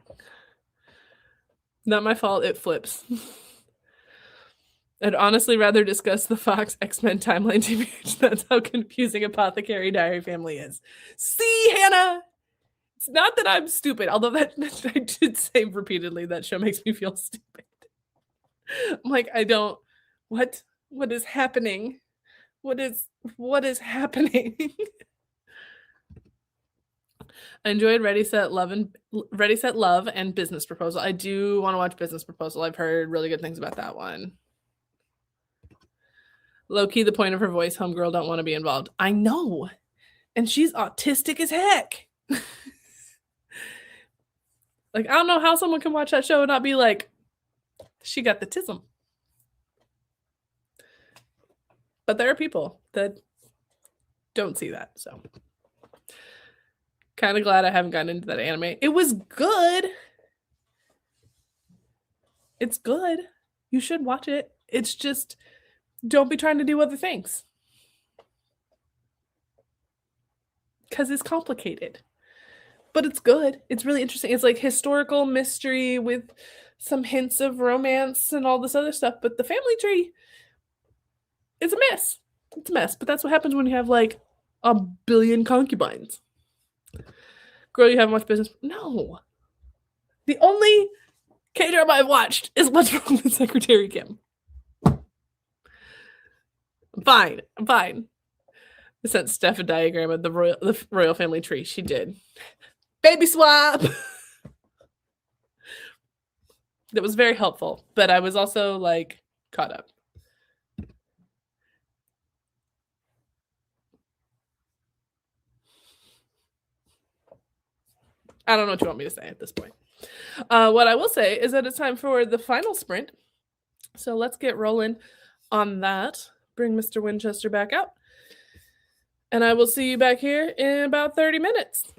Not my fault, it flips. I'd honestly rather discuss the Fox X-Men timeline TBH. That's how confusing Apothecary Diary family is. See, Hannah? It's not that I'm stupid, although that I did say repeatedly that show makes me feel stupid. I'm like, I don't. What is happening? What is happening? I enjoyed Ready Set Love and Business Proposal. I do want to watch Business Proposal. I've heard really good things about that one. Low-key, the point of her voice, homegirl don't want to be involved. I know. And she's autistic as heck. Like, I don't know how someone can watch that show and not be like, she got the tism. But there are people that don't see that, so. Kind of glad I haven't gotten into that anime. It was good. It's good. You should watch it. It's just, don't be trying to do other things. because it's complicated. But it's good. It's really interesting. It's like historical mystery with some hints of romance and all this other stuff. But the family tree is a mess. It's a mess. But that's what happens when you have like a billion concubines. Girl, you haven't watched Business? No. The only K-drama I've watched is What's Wrong with Secretary Kim. Fine. I sent Steph a diagram of the royal family tree. She did. Baby swap. That was very helpful, but I was also like caught up. I don't know what you want me to say at this point. What I will say is that it's time for the final sprint. So let's get rolling on that. Bring Mr. Winchester back out. And I will see you back here in about 30 minutes.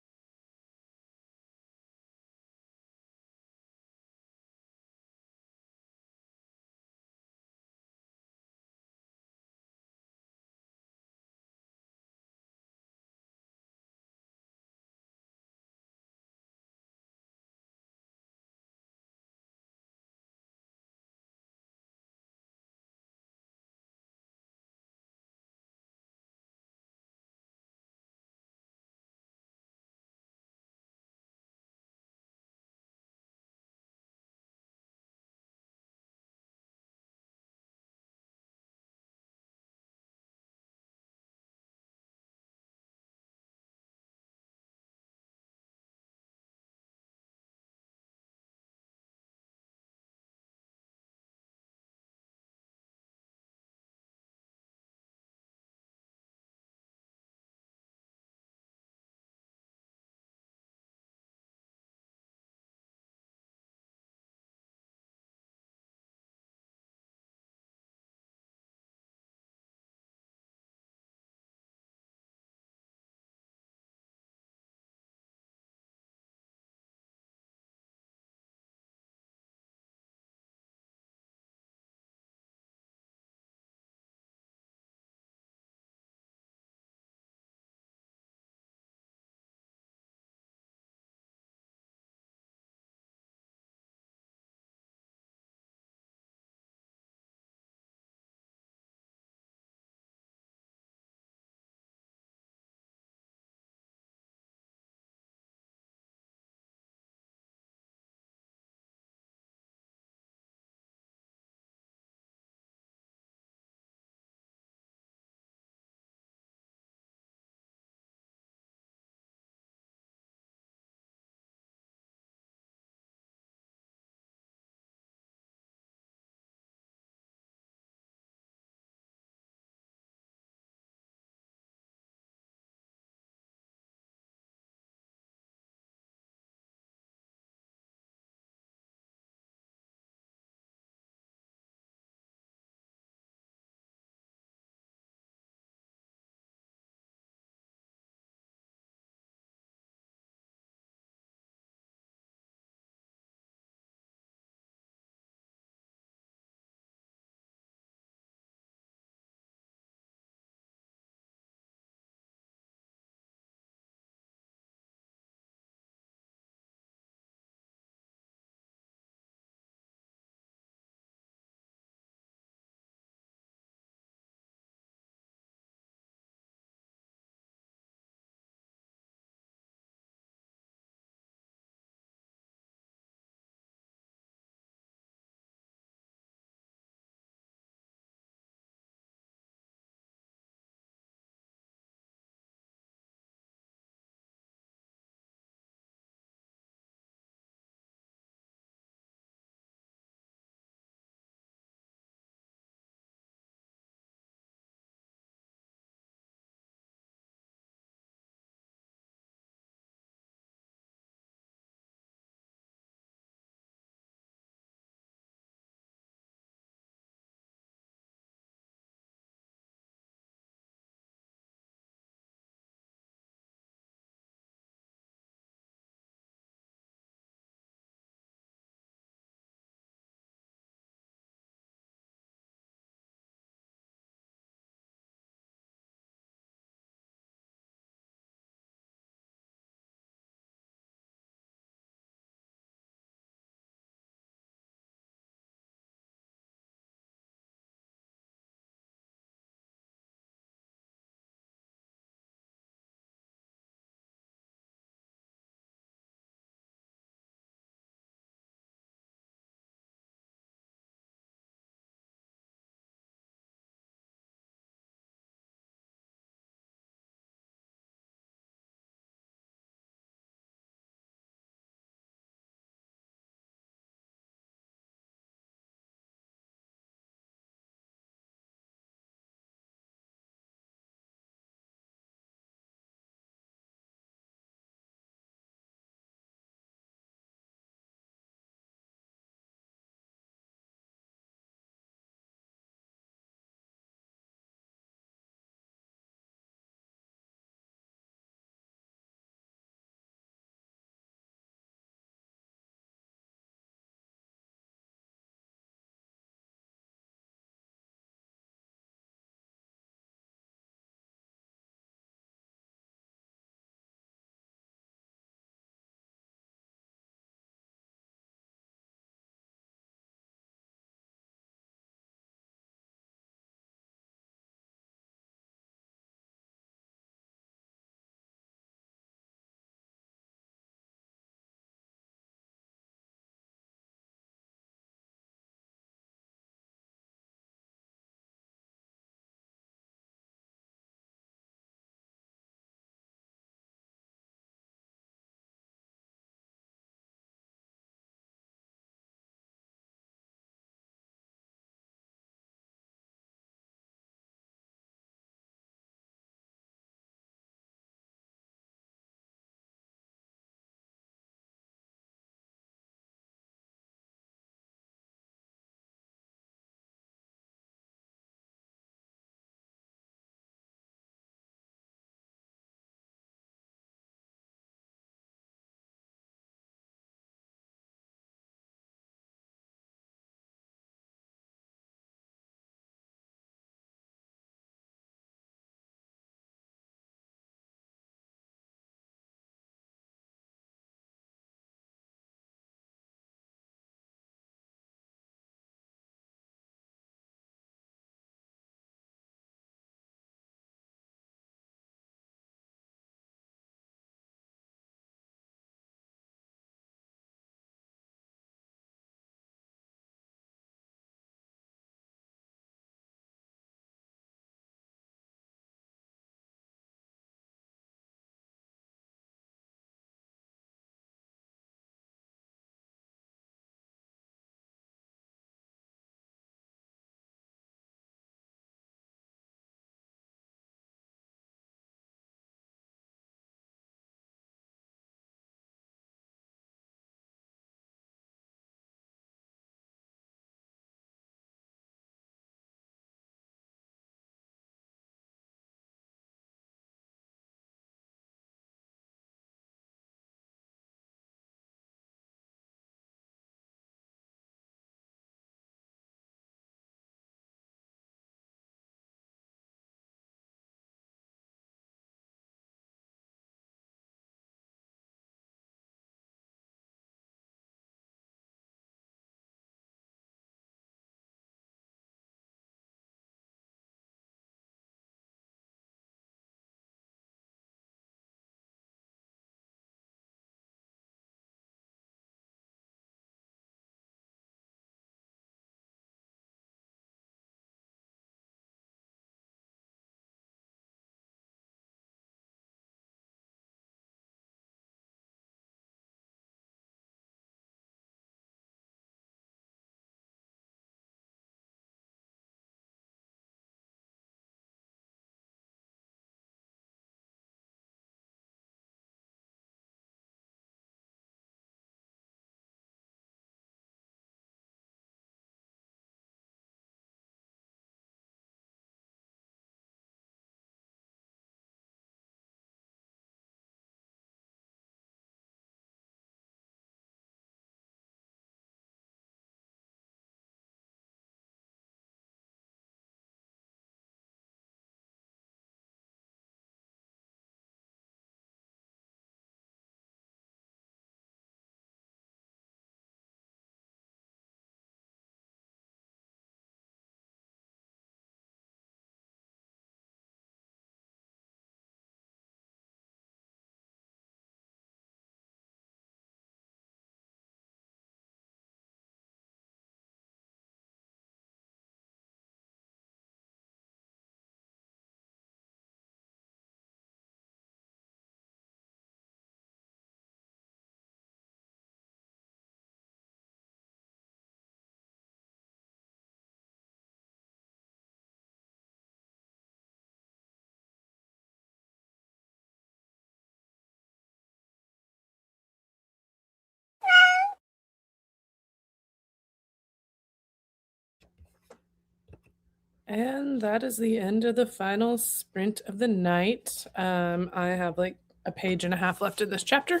And that is the end of the final sprint of the night. I have like a page and a half left in this chapter.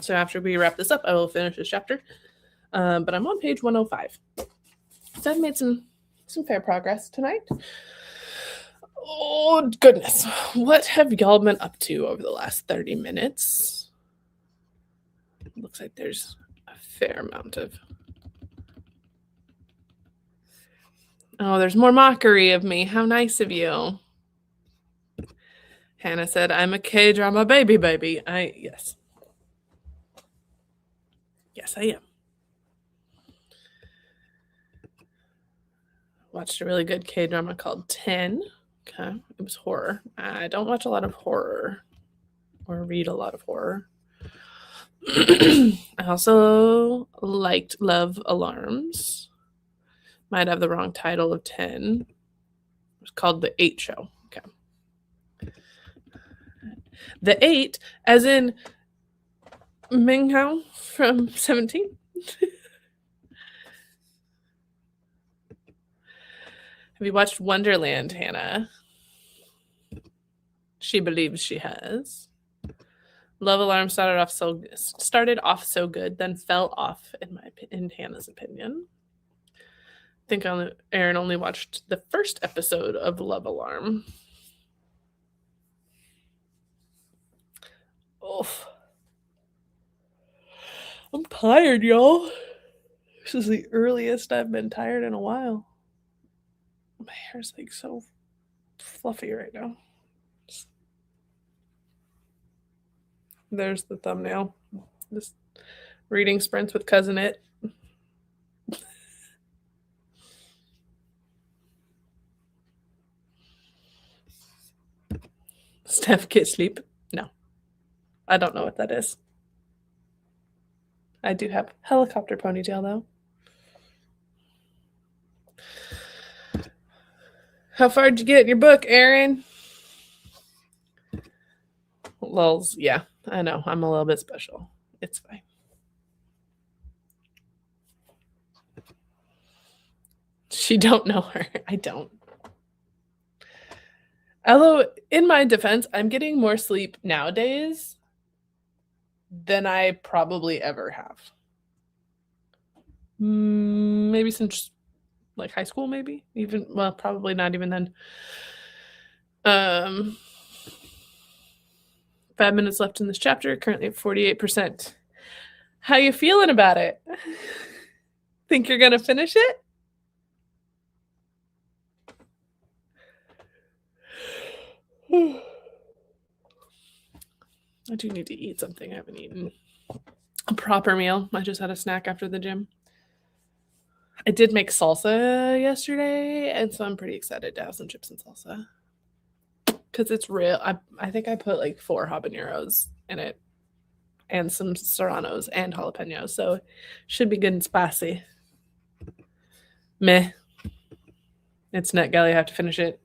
So after we wrap this up, I will finish this chapter. But I'm on page 105. So I've made some fair progress tonight. Oh, goodness. What have y'all been up to over the last 30 minutes? Looks like there's a fair amount of... Oh, there's more mockery of me. How nice of you. Hannah said, I'm a K-drama baby. Yes. Yes, I am. Watched a really good K-drama called 10. Okay. It was horror. I don't watch a lot of horror or read a lot of horror. I also liked Love Alarms. Might have the wrong title of 10. It was called The 8 Show. Okay. The 8, as in Ming Hao from 17. Have you watched Wonderland, Hannah? She believes she has. Love Alarm started off so good, then fell off in Hannah's opinion. I think Aaron only watched the first episode of Love Alarm. Oof. I'm tired, y'all. This is the earliest I've been tired in a while. My hair's like so fluffy right now. There's the thumbnail. Just reading sprints with Cousin It. Steph can't sleep. No. I don't know what that is. I do have helicopter ponytail though. How far did you get in your book, Aaron? Lulz, yeah, I know. I'm a little bit special. It's fine. She don't know her. I don't. Although, in my defense, I'm getting more sleep nowadays than I probably ever have. Maybe since like high school, maybe even, well, probably not even then. 5 minutes left in this chapter, currently at 48%. How you feeling about it? Think you're gonna finish it? I do need to eat something. I haven't eaten a proper meal. I just had a snack after the gym. I did make salsa yesterday, and so I'm pretty excited to have some chips and salsa. Because it's real. I think I put like 4 habaneros in it and some serranos and jalapenos, so it should be good and spicy. Meh. It's NetGalley. I have to finish it.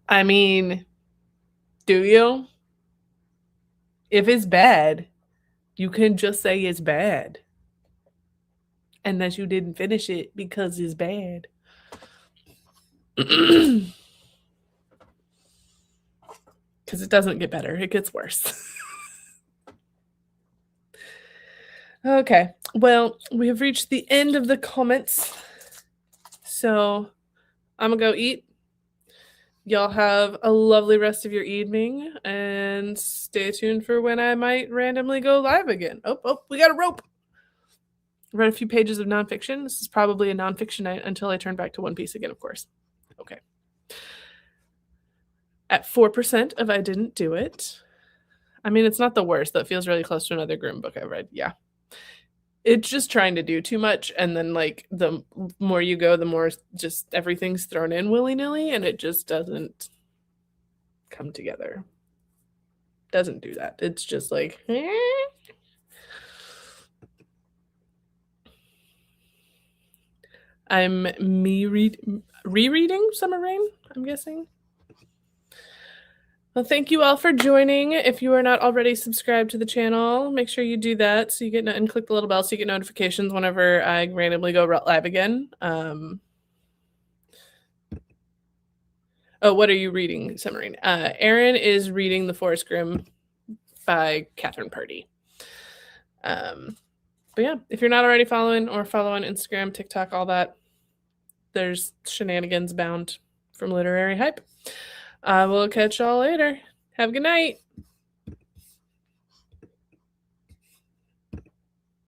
I mean, do you? If it's bad, you can just say it's bad. And that you didn't finish it because it's bad. Because it doesn't get better. It gets worse. Okay. Well, we have reached the end of the comments. So I'm going to go eat. Y'all have a lovely rest of your evening. And stay tuned for when I might randomly go live again. Oh, we got a rope. Read a few pages of nonfiction. This is probably a nonfiction night until I turn back to One Piece again, of course. Okay. At 4% of I didn't do it. I mean, it's not the worst. That feels really close to another Grimm book I've read. Yeah. It's just trying to do too much. And then, like, the more you go, the more just everything's thrown in willy-nilly. And it just doesn't come together. Doesn't do that. It's just like... I'm rereading Summer Rain, I'm guessing. Well, thank you all for joining. If you are not already subscribed to the channel, make sure you do that so you get and click the little bell so you get notifications whenever I randomly go live again. Oh, what are you reading, Submarine? Erin is reading The Forest Grimm by Catherine Purdy. But yeah, if you're not already following, or follow on Instagram, TikTok, all that, there's shenanigans bound from Literary Hype. I will catch y'all later. Have a good night.